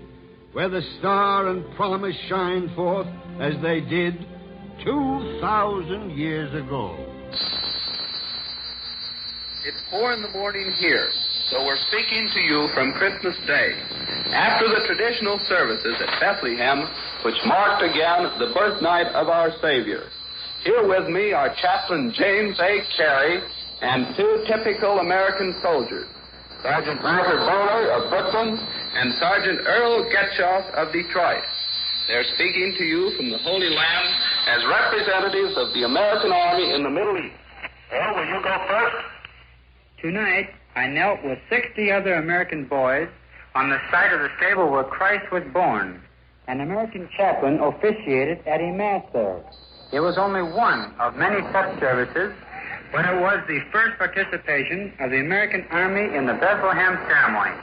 where the star and promise shine forth as they did 2,000 years ago. It's 4 a.m. here, so we're speaking to you from Christmas Day, after the traditional services at Bethlehem, which marked again the birth night of our Savior. Here with me are Chaplain James A. Carey and two typical American soldiers, Sergeant Arthur Bowler of Brooklyn and Sergeant Earl Getchoff of Detroit. They're speaking to you from the Holy Land as representatives of the American Army in the Middle East. Earl, will you go first? Tonight, I knelt with 60 other American boys on the site of the stable where Christ was born. An American chaplain officiated at a mass there. It was only one of many such services, but it was the first participation of the American Army in the Bethlehem ceremony.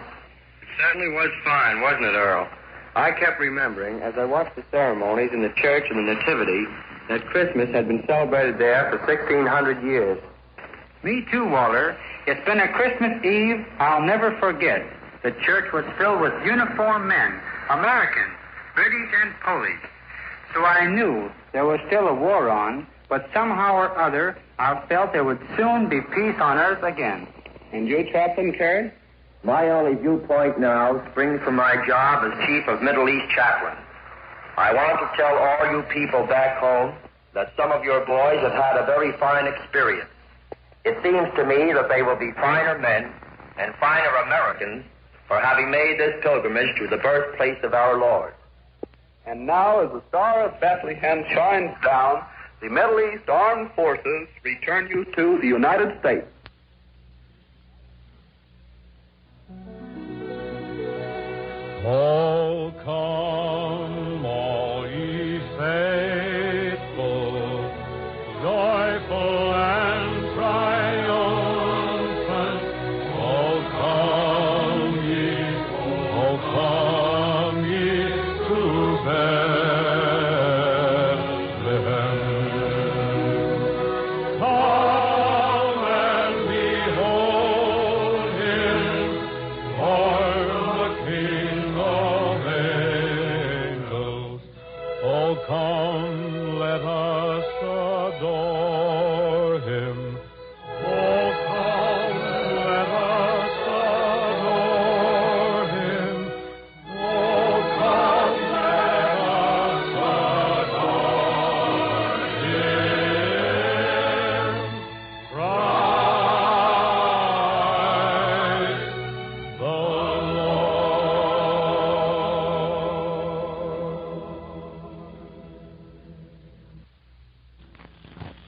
It certainly was fine, wasn't it, Earl? I kept remembering, as I watched the ceremonies in the Church of the Nativity, that Christmas had been celebrated there for 1,600 years. Me too, Walter. It's been a Christmas Eve I'll never forget. The church was filled with uniformed men, Americans, British and Polish. So I knew there was still a war on, but somehow or other I felt there would soon be peace on earth again. And you, Chaplain Carey? My only viewpoint now springs from my job as Chief of Middle East Chaplain. I want to tell all you people back home that some of your boys have had a very fine experience. It seems to me that they will be finer men and finer Americans for having made this pilgrimage to the birthplace of our Lord. And now, as the Star of Bethlehem shines down, the Middle East Armed Forces return you to the United States. Oh, come, all ye faithful, joyful and triumphant. Oh, come ye to Bethlehem. Come and behold him, born the King of angels. Oh, come, let us adore him. Oh, come, let us adore him. Oh, come, let us adore him. Christ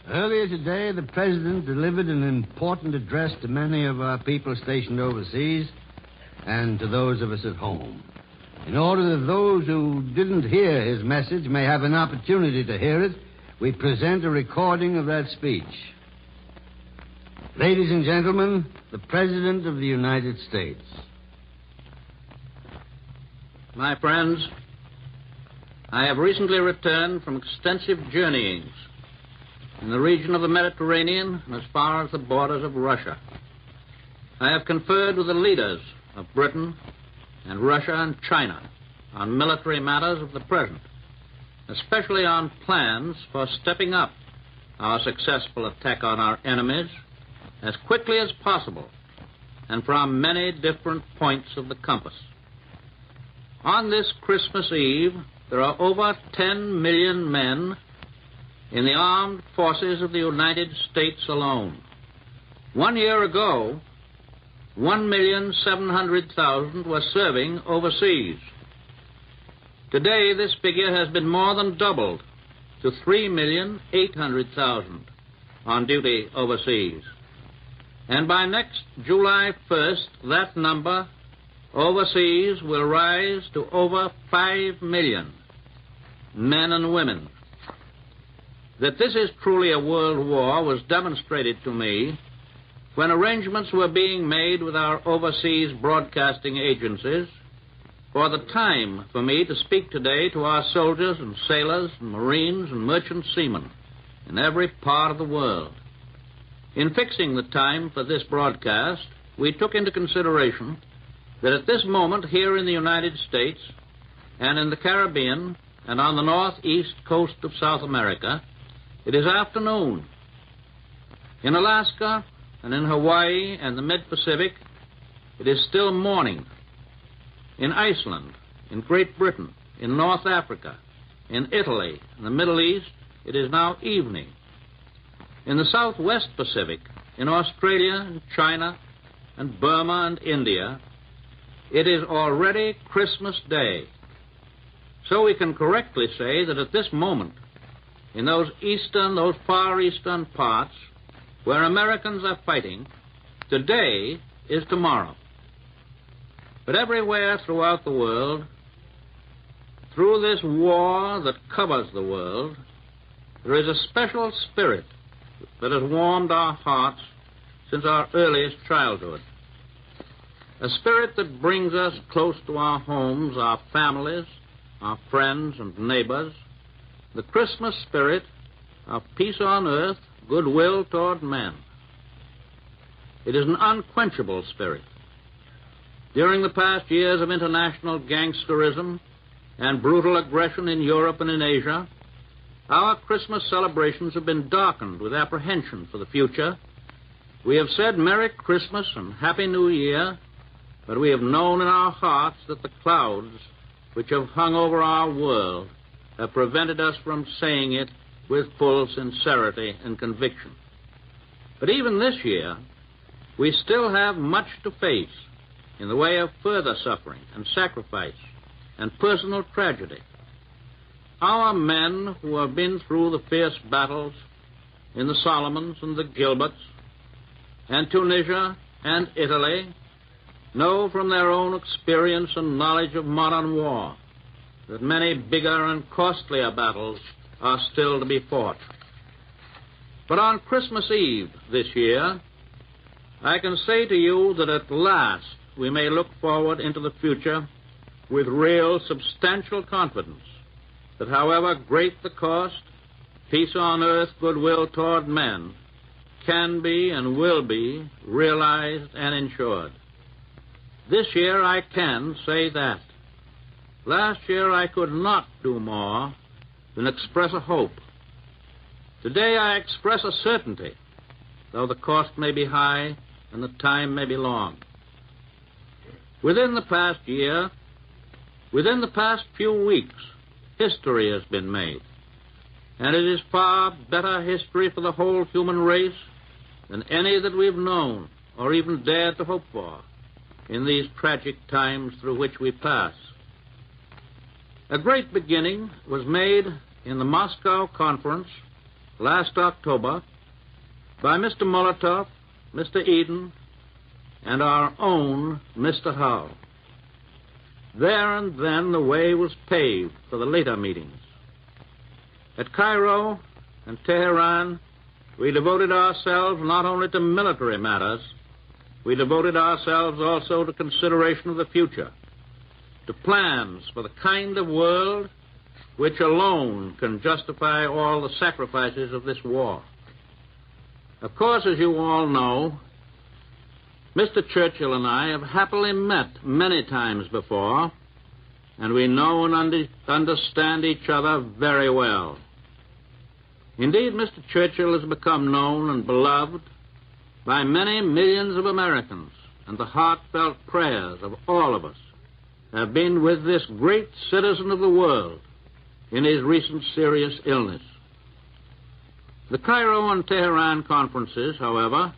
the Earlier today, the President delivered an important address to many of our people stationed overseas and to those of us at home. In order that those who didn't hear his message may have an opportunity to hear it, we present a recording of that speech. Ladies and gentlemen, the President of the United States. My friends, I have recently returned from extensive journeyings in the region of the Mediterranean and as far as the borders of Russia. I have conferred with the leaders of Britain and Russia and China on military matters of the present, especially on plans for stepping up our successful attack on our enemies as quickly as possible and from many different points of the compass. On this Christmas Eve, there are over 10 million men in the armed forces of the United States alone. 1 year ago, 1,700,000 were serving overseas. Today, this figure has been more than doubled to 3,800,000 on duty overseas. And by next July 1st, that number overseas will rise to over 5 million, men and women. That this is truly a world war was demonstrated to me when arrangements were being made with our overseas broadcasting agencies for the time for me to speak today to our soldiers and sailors and Marines and merchant seamen in every part of the world. In fixing the time for this broadcast, we took into consideration that at this moment here in the United States and in the Caribbean and on the northeast coast of South America, it is afternoon. In Alaska and in Hawaii and the mid-Pacific, it is still morning. In Iceland, in Great Britain, in North Africa, in Italy, in the Middle East, it is now evening. In the Southwest Pacific, in Australia and China and Burma and India, it is already Christmas Day. So we can correctly say that at this moment, in those far eastern parts where Americans are fighting, today is tomorrow. But everywhere throughout the world, through this war that covers the world, there is a special spirit that has warmed our hearts since our earliest childhood. A spirit that brings us close to our homes, our families, our friends and neighbors. The Christmas spirit of peace on earth, goodwill toward men. It is an unquenchable spirit. During the past years of international gangsterism and brutal aggression in Europe and in Asia, our Christmas celebrations have been darkened with apprehension for the future. We have said Merry Christmas and Happy New Year, but we have known in our hearts that the clouds which have hung over our world have prevented us from saying it with full sincerity and conviction. But even this year, we still have much to face in the way of further suffering and sacrifice and personal tragedy. Our men who have been through the fierce battles in the Solomons and the Gilberts and Tunisia and Italy know from their own experience and knowledge of modern war that many bigger and costlier battles are still to be fought. But on Christmas Eve this year, I can say to you that at last we may look forward into the future with real, substantial confidence that however great the cost, peace on earth, goodwill toward men can be and will be realized and ensured. This year I can say that. Last year I could not do more than express a hope. Today I express a certainty, though the cost may be high and the time may be long. Within the past year, within the past few weeks, history has been made. And it is far better history for the whole human race than any that we've known or even dared to hope for in these tragic times through which we pass. A great beginning was made in the Moscow Conference last October by Mr. Molotov, Mr. Eden, and our own Mr. Hull. There and then the way was paved for the later meetings. At Cairo and Tehran, we devoted ourselves not only to military matters, we devoted ourselves also to consideration of the future, to plans for the kind of world which alone can justify all the sacrifices of this war. Of course, as you all know, Mr. Churchill and I have happily met many times before, and we know and understand each other very well. Indeed, Mr. Churchill has become known and beloved by many millions of Americans, and the heartfelt prayers of all of us have been with this great citizen of the world in his recent serious illness. The Cairo and Tehran conferences, however,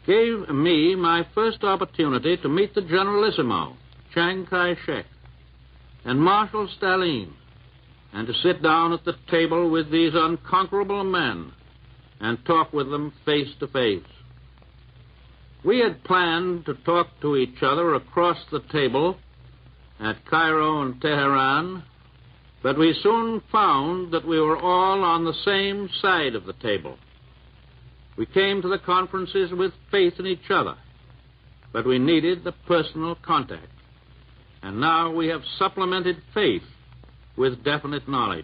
gave me my first opportunity to meet the Generalissimo, Chiang Kai-shek, and Marshal Stalin, and to sit down at the table with these unconquerable men and talk with them face to face. We had planned to talk to each other across the table at Cairo and Tehran, but we soon found that we were all on the same side of the table. We came to the conferences with faith in each other, but we needed the personal contact. And now we have supplemented faith with definite knowledge.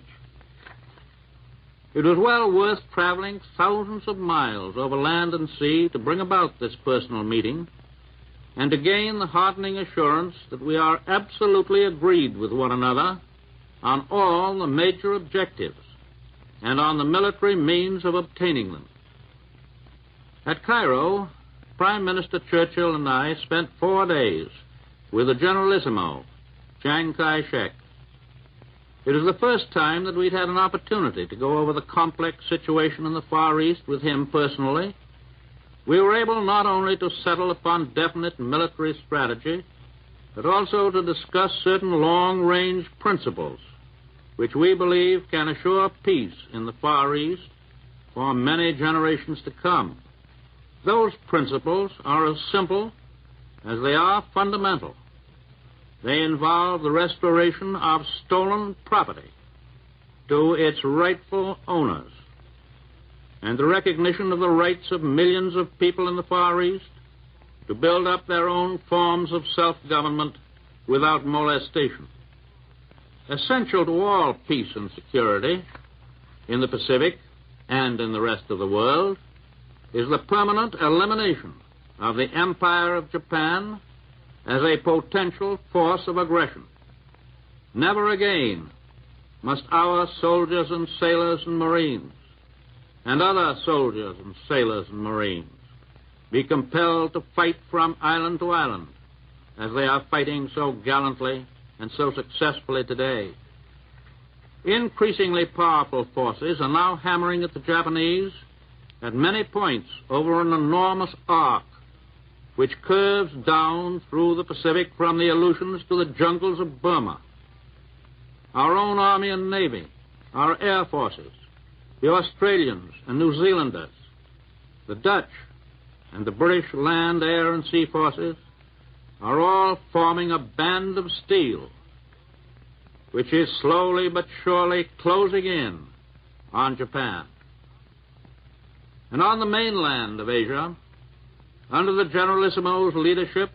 It was well worth traveling thousands of miles over land and sea to bring about this personal meeting and to gain the heartening assurance that we are absolutely agreed with one another on all the major objectives and on the military means of obtaining them. At Cairo, Prime Minister Churchill and I spent 4 days with the Generalissimo, Chiang Kai-shek. It was the first time that we'd had an opportunity to go over the complex situation in the Far East with him personally. We were able not only to settle upon definite military strategy, but also to discuss certain long-range principles which we believe can assure peace in the Far East for many generations to come. Those principles are as simple as they are fundamental. They involve the restoration of stolen property to its rightful owners and the recognition of the rights of millions of people in the Far East to build up their own forms of self-government without molestation. Essential to all peace and security in the Pacific and in the rest of the world is the permanent elimination of the Empire of Japan as a potential force of aggression. Never again must our soldiers and sailors and Marines and other soldiers and sailors and Marines be compelled to fight from island to island as they are fighting so gallantly and so successfully today. Increasingly powerful forces are now hammering at the Japanese at many points over an enormous arc which curves down through the Pacific from the Aleutians to the jungles of Burma. Our own Army and Navy, our Air Forces, the Australians and New Zealanders, the Dutch and the British land, air, and sea forces are all forming a band of steel which is slowly but surely closing in on Japan. And on the mainland of Asia, under the Generalissimo's leadership,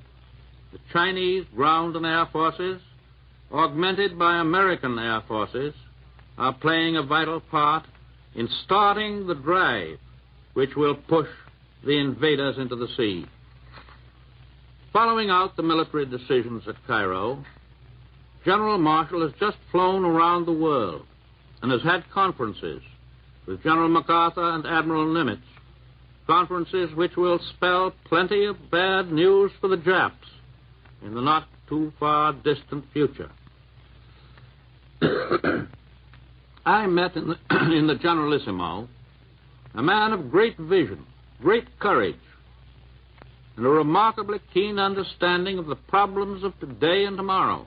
the Chinese ground and air forces, augmented by American air forces, are playing a vital part in starting the drive which will push the invaders into the sea. Following out the military decisions at Cairo, General Marshall has just flown around the world and has had conferences with General MacArthur and Admiral Nimitz, conferences which will spell plenty of bad news for the Japs in the not-too-far distant future. I met in the Generalissimo a man of great vision, great courage, and a remarkably keen understanding of the problems of today and tomorrow.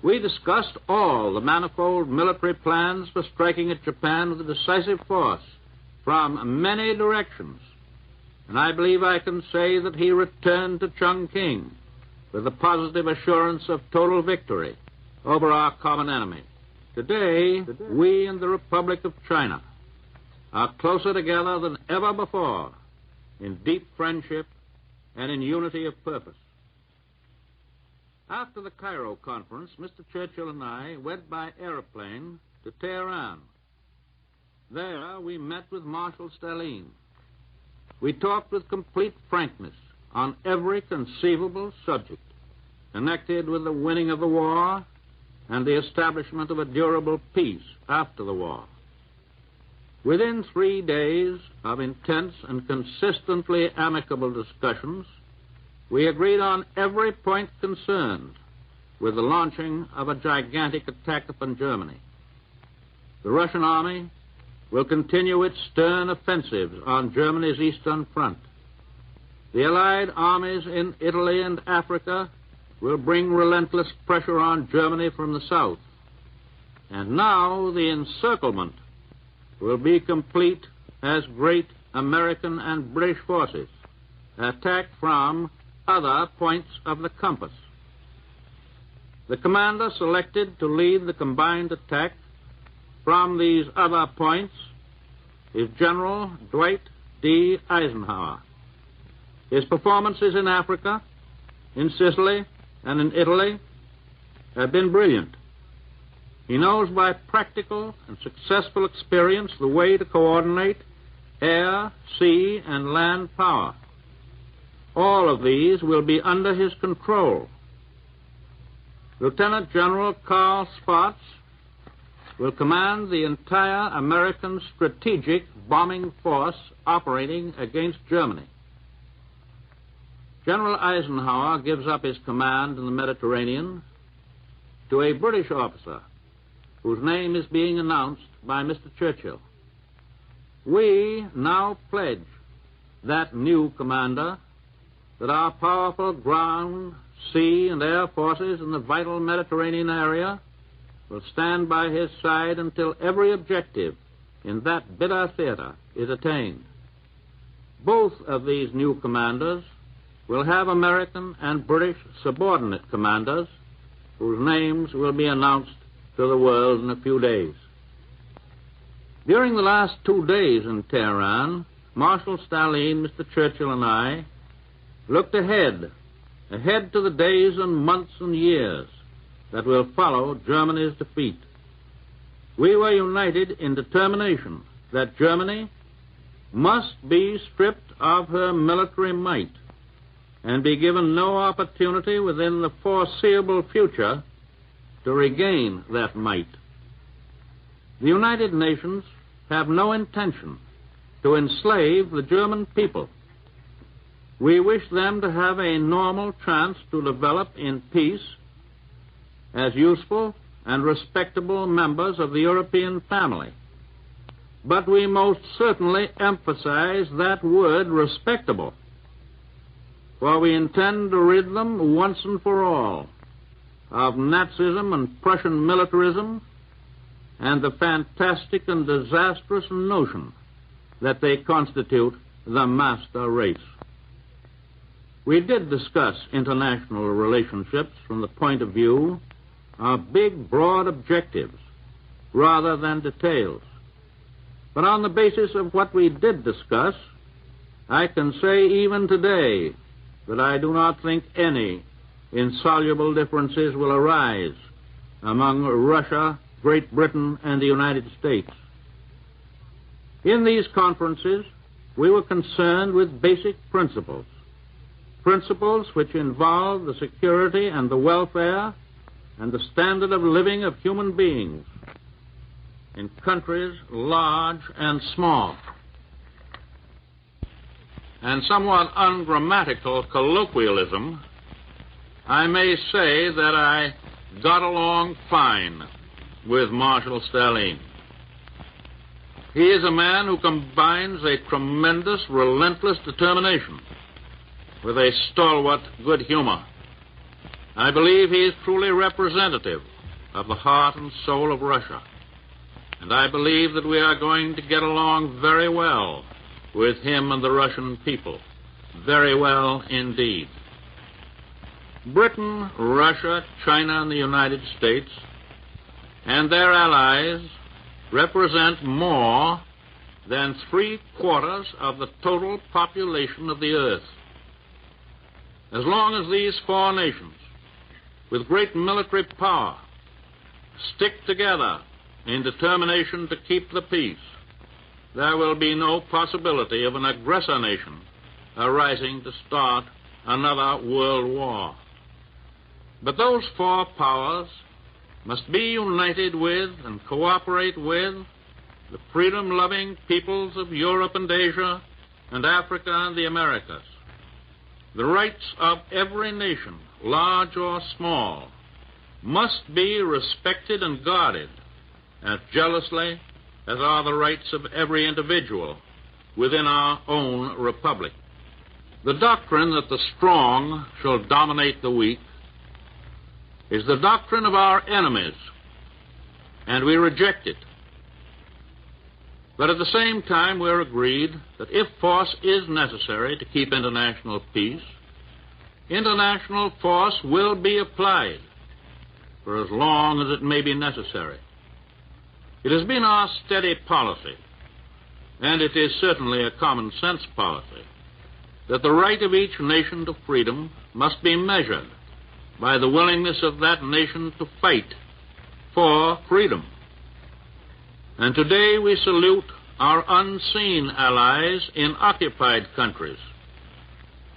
We discussed all the manifold military plans for striking at Japan with a decisive force from many directions, and I believe I can say that he returned to Chongqing with the positive assurance of total victory over our common enemy. Today, we and the Republic of China are closer together than ever before in deep friendship and in unity of purpose. After the Cairo conference, Mr. Churchill and I went by airplane to Tehran. There, we met with Marshal Stalin. We talked with complete frankness on every conceivable subject connected with the winning of the war and the establishment of a durable peace after the war. Within 3 days of intense and consistently amicable discussions, we agreed on every point concerned with the launching of a gigantic attack upon Germany. The Russian army will continue its stern offensives on Germany's eastern front. The Allied armies in Italy and Africa will bring relentless pressure on Germany from the south. And now the encirclement will be complete as great American and British forces attack from other points of the compass. The commander selected to lead the combined attack from these other points is General Dwight D. Eisenhower. His performances in Africa, in Sicily, and in Italy have been brilliant. He knows by practical and successful experience the way to coordinate air, sea, and land power. All of these will be under his control. Lieutenant General Carl Spaatz will command the entire American strategic bombing force operating against Germany. General Eisenhower gives up his command in the Mediterranean to a British officer whose name is being announced by Mr. Churchill. We now pledge that new commander that our powerful ground, sea, and air forces in the vital Mediterranean area will stand by his side until every objective in that bitter theater is attained. Both of these new commanders will have American and British subordinate commanders whose names will be announced to the world in a few days. During the last 2 days in Tehran, Marshal Stalin, Mr. Churchill, and I looked ahead to the days and months and years that will follow Germany's defeat. We were united in determination that Germany must be stripped of her military might and be given no opportunity within the foreseeable future to regain that might. The United Nations have no intention to enslave the German people. We wish them to have a normal chance to develop in peace as useful and respectable members of the European family. But we most certainly emphasize that word respectable, for we intend to rid them once and for all of Nazism and Prussian militarism and the fantastic and disastrous notion that they constitute the master race. We did discuss international relationships from the point of view of big, broad objectives rather than details. But on the basis of what we did discuss, I can say even today that I do not think any insoluble differences will arise among Russia, Great Britain, and the United States. In these conferences, we were concerned with basic principles which involve the security and the welfare and the standard of living of human beings in countries large and small. And somewhat ungrammatical colloquialism, I may say that I got along fine with Marshal Stalin. He is a man who combines a tremendous, relentless determination with a stalwart good humor. I believe he is truly representative of the heart and soul of Russia. And I believe that we are going to get along very well with him and the Russian people. Very well indeed. Britain, Russia, China, and the United States and their allies represent more than 3/4 of the total population of the earth. As long as these four nations, with great military power, stick together in determination to keep the peace, there will be no possibility of an aggressor nation arising to start another world war. But those four powers must be united with and cooperate with the freedom-loving peoples of Europe and Asia and Africa and the Americas. The rights of every nation, large or small, must be respected and guarded as jealously as are the rights of every individual within our own republic. The doctrine that the strong shall dominate the weak is the doctrine of our enemies, and we reject it. But at the same time, we're agreed that if force is necessary to keep international peace, international force will be applied for as long as it may be necessary. It has been our steady policy, and it is certainly a common sense policy, that the right of each nation to freedom must be measured by the willingness of that nation to fight for freedom. And today we salute our unseen allies in occupied countries,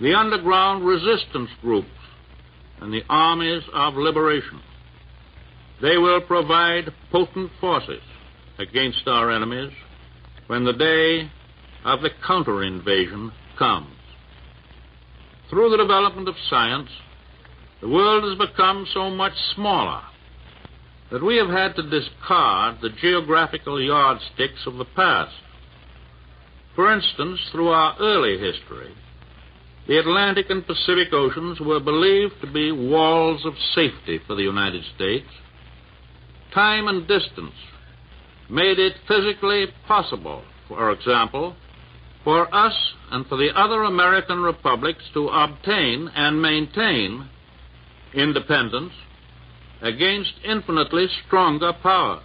the underground resistance groups, and the armies of liberation. They will provide potent forces against our enemies when the day of the counter-invasion comes. Through the development of science, the world has become so much smaller that we have had to discard the geographical yardsticks of the past. For instance, through our early history, the Atlantic and Pacific Oceans were believed to be walls of safety for the United States. Time and distance made it physically possible, for example, for us and for the other American republics to obtain and maintain independence against infinitely stronger powers.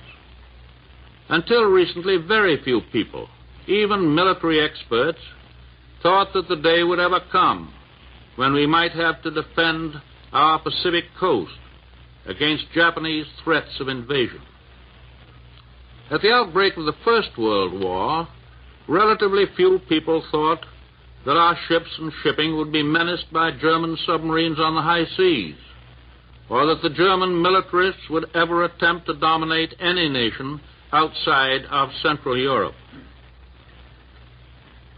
Until recently, very few people, even military experts, thought that the day would ever come when we might have to defend our Pacific coast against Japanese threats of invasion. At the outbreak of the First World War, relatively few people thought that our ships and shipping would be menaced by German submarines on the high seas, or that the German militarists would ever attempt to dominate any nation outside of Central Europe.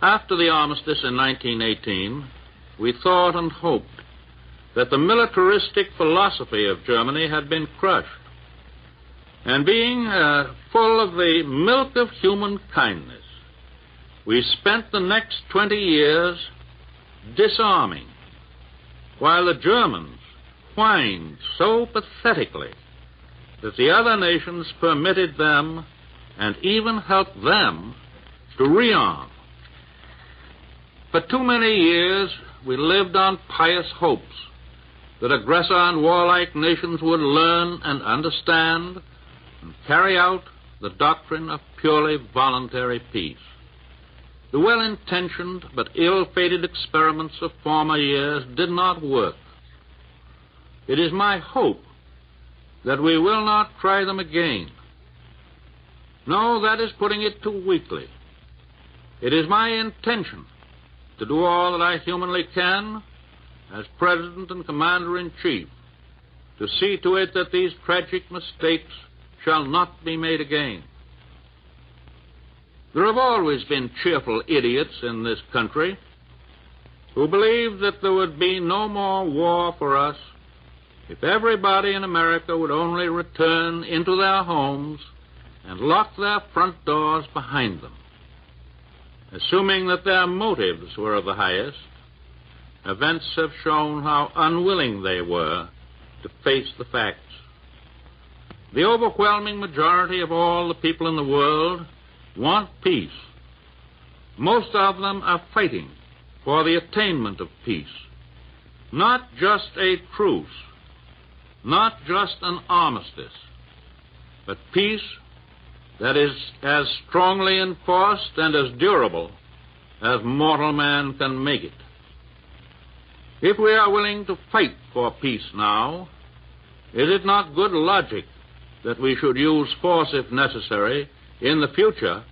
After the armistice in 1918, we thought and hoped that the militaristic philosophy of Germany had been crushed. And being full of the milk of human kindness, we spent the next 20 years disarming, while the Germans whined so pathetically that the other nations permitted them and even helped them to rearm. For too many years, we lived on pious hopes that aggressor and warlike nations would learn and understand and carry out the doctrine of purely voluntary peace. The well-intentioned but ill-fated experiments of former years did not work. It is my hope that we will not try them again. No, that is putting it too weakly. It is my intention to do all that I humanly can as President and Commander-in-Chief to see to it that these tragic mistakes shall not be made again. There have always been cheerful idiots in this country who believed that there would be no more war for us if everybody in America would only return into their homes and lock their front doors behind them. Assuming that their motives were of the highest, events have shown how unwilling they were to face the facts. The overwhelming majority of all the people in the world want peace. Most of them are fighting for the attainment of peace. Not just a truce, not just an armistice, but peace that is as strongly enforced and as durable as mortal man can make it. If we are willing to fight for peace now, is it not good logic that we should use force if necessary in the future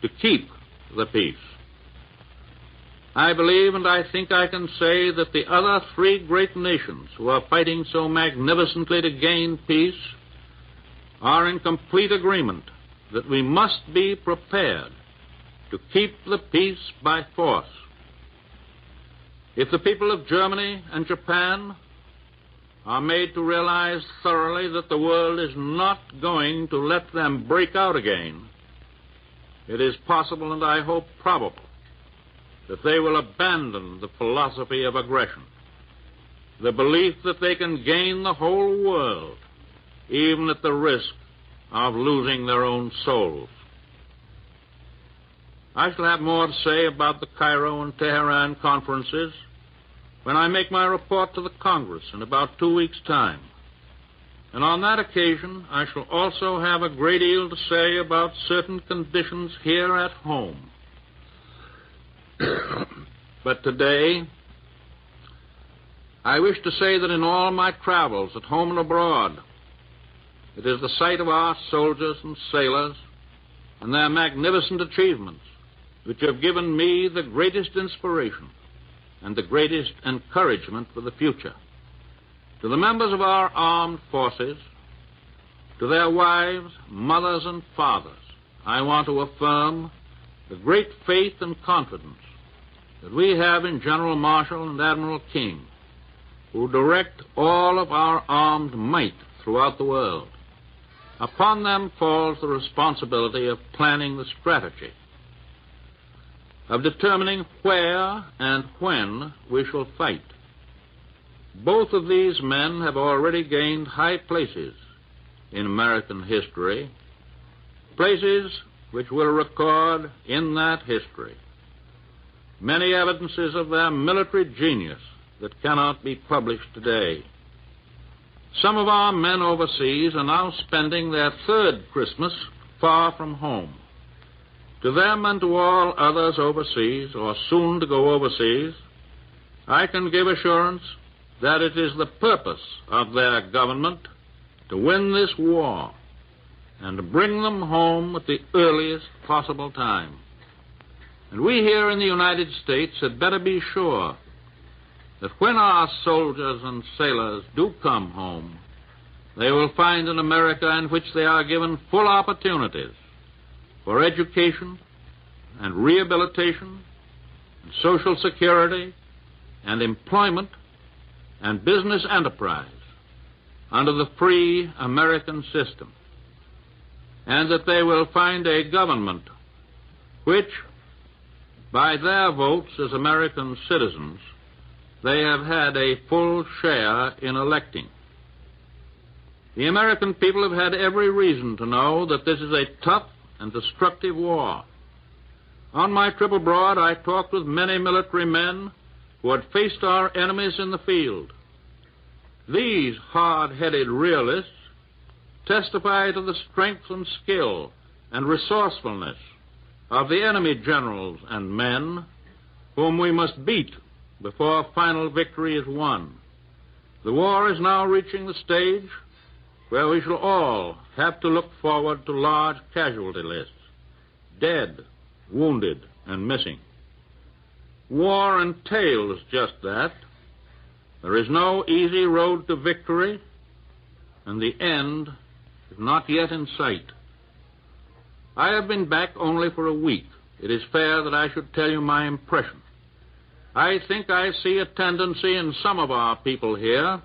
to keep the peace? I believe and I think I can say that the other three great nations who are fighting so magnificently to gain peace are in complete agreement that we must be prepared to keep the peace by force. If the people of Germany and Japan are made to realize thoroughly that the world is not going to let them break out again, it is possible, and I hope probable, that they will abandon the philosophy of aggression. the belief that they can gain the whole world, even at the risk of losing their own souls. I shall have more to say about the Cairo and Tehran conferences when I make my report to the Congress in about 2 weeks' time. And on that occasion, I shall also have a great deal to say about certain conditions here at home. But today, I wish to say that in all my travels, at home and abroad, it is the sight of our soldiers and sailors and their magnificent achievements which have given me the greatest inspiration and the greatest encouragement for the future. To the members of our armed forces, to their wives, mothers, and fathers, I want to affirm the great faith and confidence that we have in General Marshall and Admiral King, who direct all of our armed might throughout the world. Upon them falls the responsibility of planning the strategy, of determining where and when we shall fight. Both of these men have already gained high places in American history, places which will record in that history many evidences of their military genius that cannot be published today. Some of our men overseas are now spending their third Christmas far from home. To them and to all others overseas, or soon to go overseas, I can give assurance that it is the purpose of their government to win this war and to bring them home at the earliest possible time. And we here in the United States had better be sure that when our soldiers and sailors do come home, they will find an America in which they are given full opportunities for education and rehabilitation and social security and employment and business enterprise under the free American system, and that they will find a government which, by their votes as American citizens, they have had a full share in electing. The American people have had every reason to know that this is a tough and destructive war. On my trip abroad, I talked with many military men who had faced our enemies in the field. These hard-headed realists testify to the strength and skill and resourcefulness of the enemy generals and men whom we must beat before final victory is won. The war is now reaching the stage where we shall all have to look forward to large casualty lists, dead, wounded, and missing. War entails just that. There is no easy road to victory, and the end is not yet in sight. I have been back only for a week. It is fair that I should tell you my impression. I think I see a tendency in some of our people here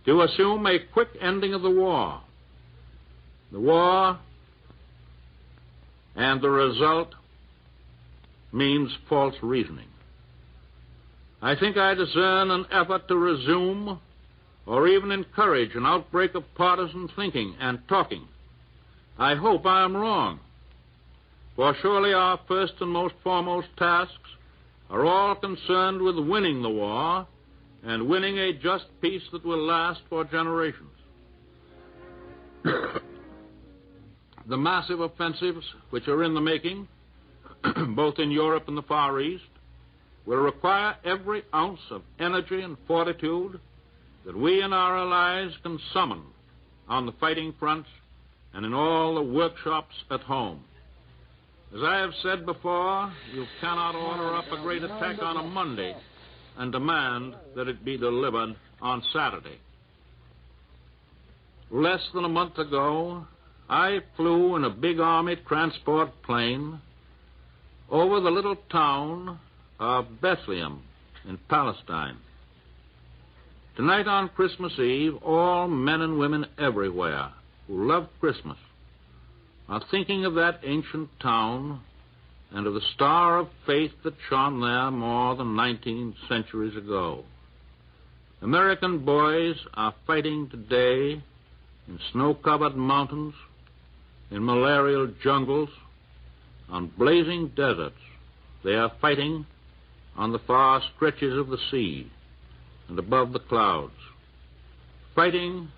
to assume a quick ending of the war. The war and the result means false reasoning. I think I discern an effort to resume or even encourage an outbreak of partisan thinking and talking. I hope I am wrong, for surely our first and most foremost tasks are all concerned with winning the war and winning a just peace that will last for generations. The massive offensives which are in the making, both in Europe and the Far East, will require every ounce of energy and fortitude that we and our allies can summon on the fighting fronts and in all the workshops at home. As I have said before, you cannot order up a great attack on a Monday and demand that it be delivered on Saturday. Less than a month ago, I flew in a big Army transport plane over the little town of Bethlehem in Palestine. Tonight on Christmas Eve, all men and women everywhere who love Christmas are thinking of that ancient town and of the star of faith that shone there more than 19 centuries ago. American boys are fighting today in snow-covered mountains, in malarial jungles, on blazing deserts. They are fighting on the far stretches of the sea and above the clouds, fighting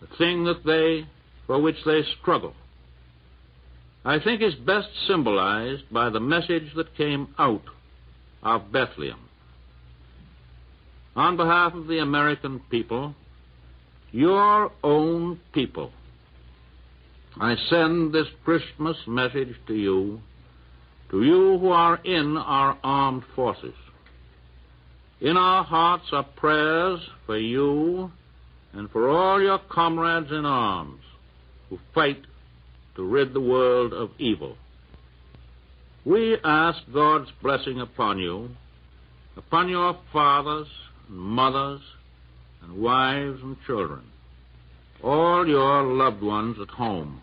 the thing for which they struggle. I think is best symbolized by the message that came out of Bethlehem. On behalf of the American people, your own people, I send this Christmas message to you who are in our armed forces. In our hearts are prayers for you and for all your comrades in arms who fight to rid the world of evil. We ask God's blessing upon you, upon your fathers and mothers and wives and children, all your loved ones at home.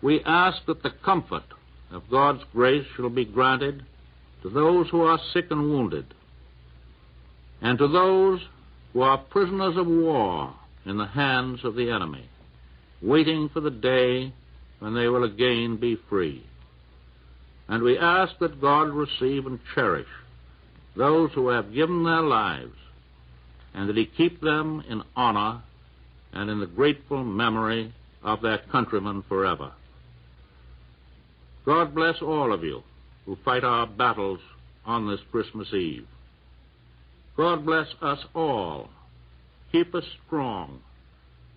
We ask that the comfort of God's grace shall be granted to those who are sick and wounded, and to those who are prisoners of war in the hands of the enemy, waiting for the day when they will again be free. And we ask that God receive and cherish those who have given their lives, and that he keep them in honor and in the grateful memory of their countrymen forever. God bless all of you who fight our battles on this Christmas Eve. God bless us all. Keep us strong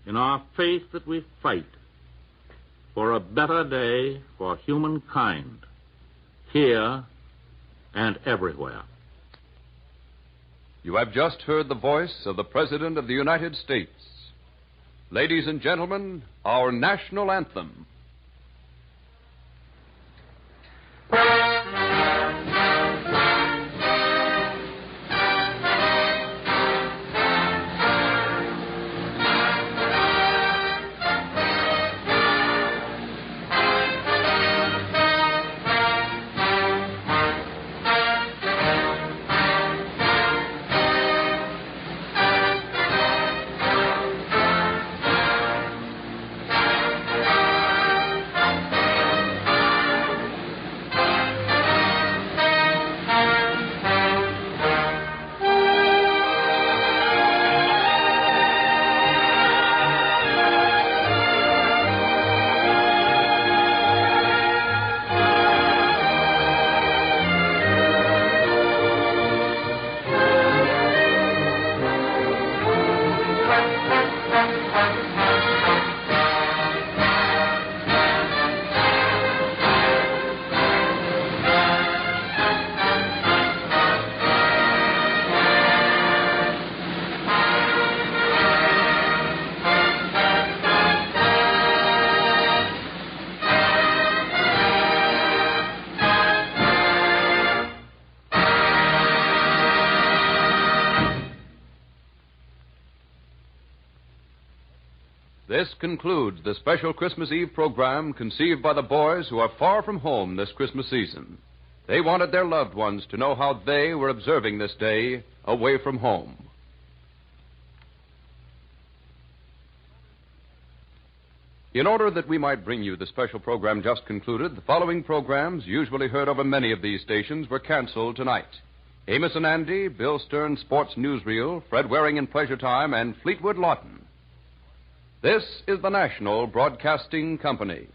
in our faith that we fight for a better day for humankind, here and everywhere. You have just heard the voice of the President of the United States. Ladies and gentlemen, our national anthem. This concludes the special Christmas Eve program conceived by the boys who are far from home this Christmas season. They wanted their loved ones to know how they were observing this day away from home. In order that we might bring you the special program just concluded, the following programs, usually heard over many of these stations, were canceled tonight. Amos and Andy, Bill Stern Sports Newsreel, Fred Waring in Pleasure Time, and Fleetwood Lawton. This is the National Broadcasting Company.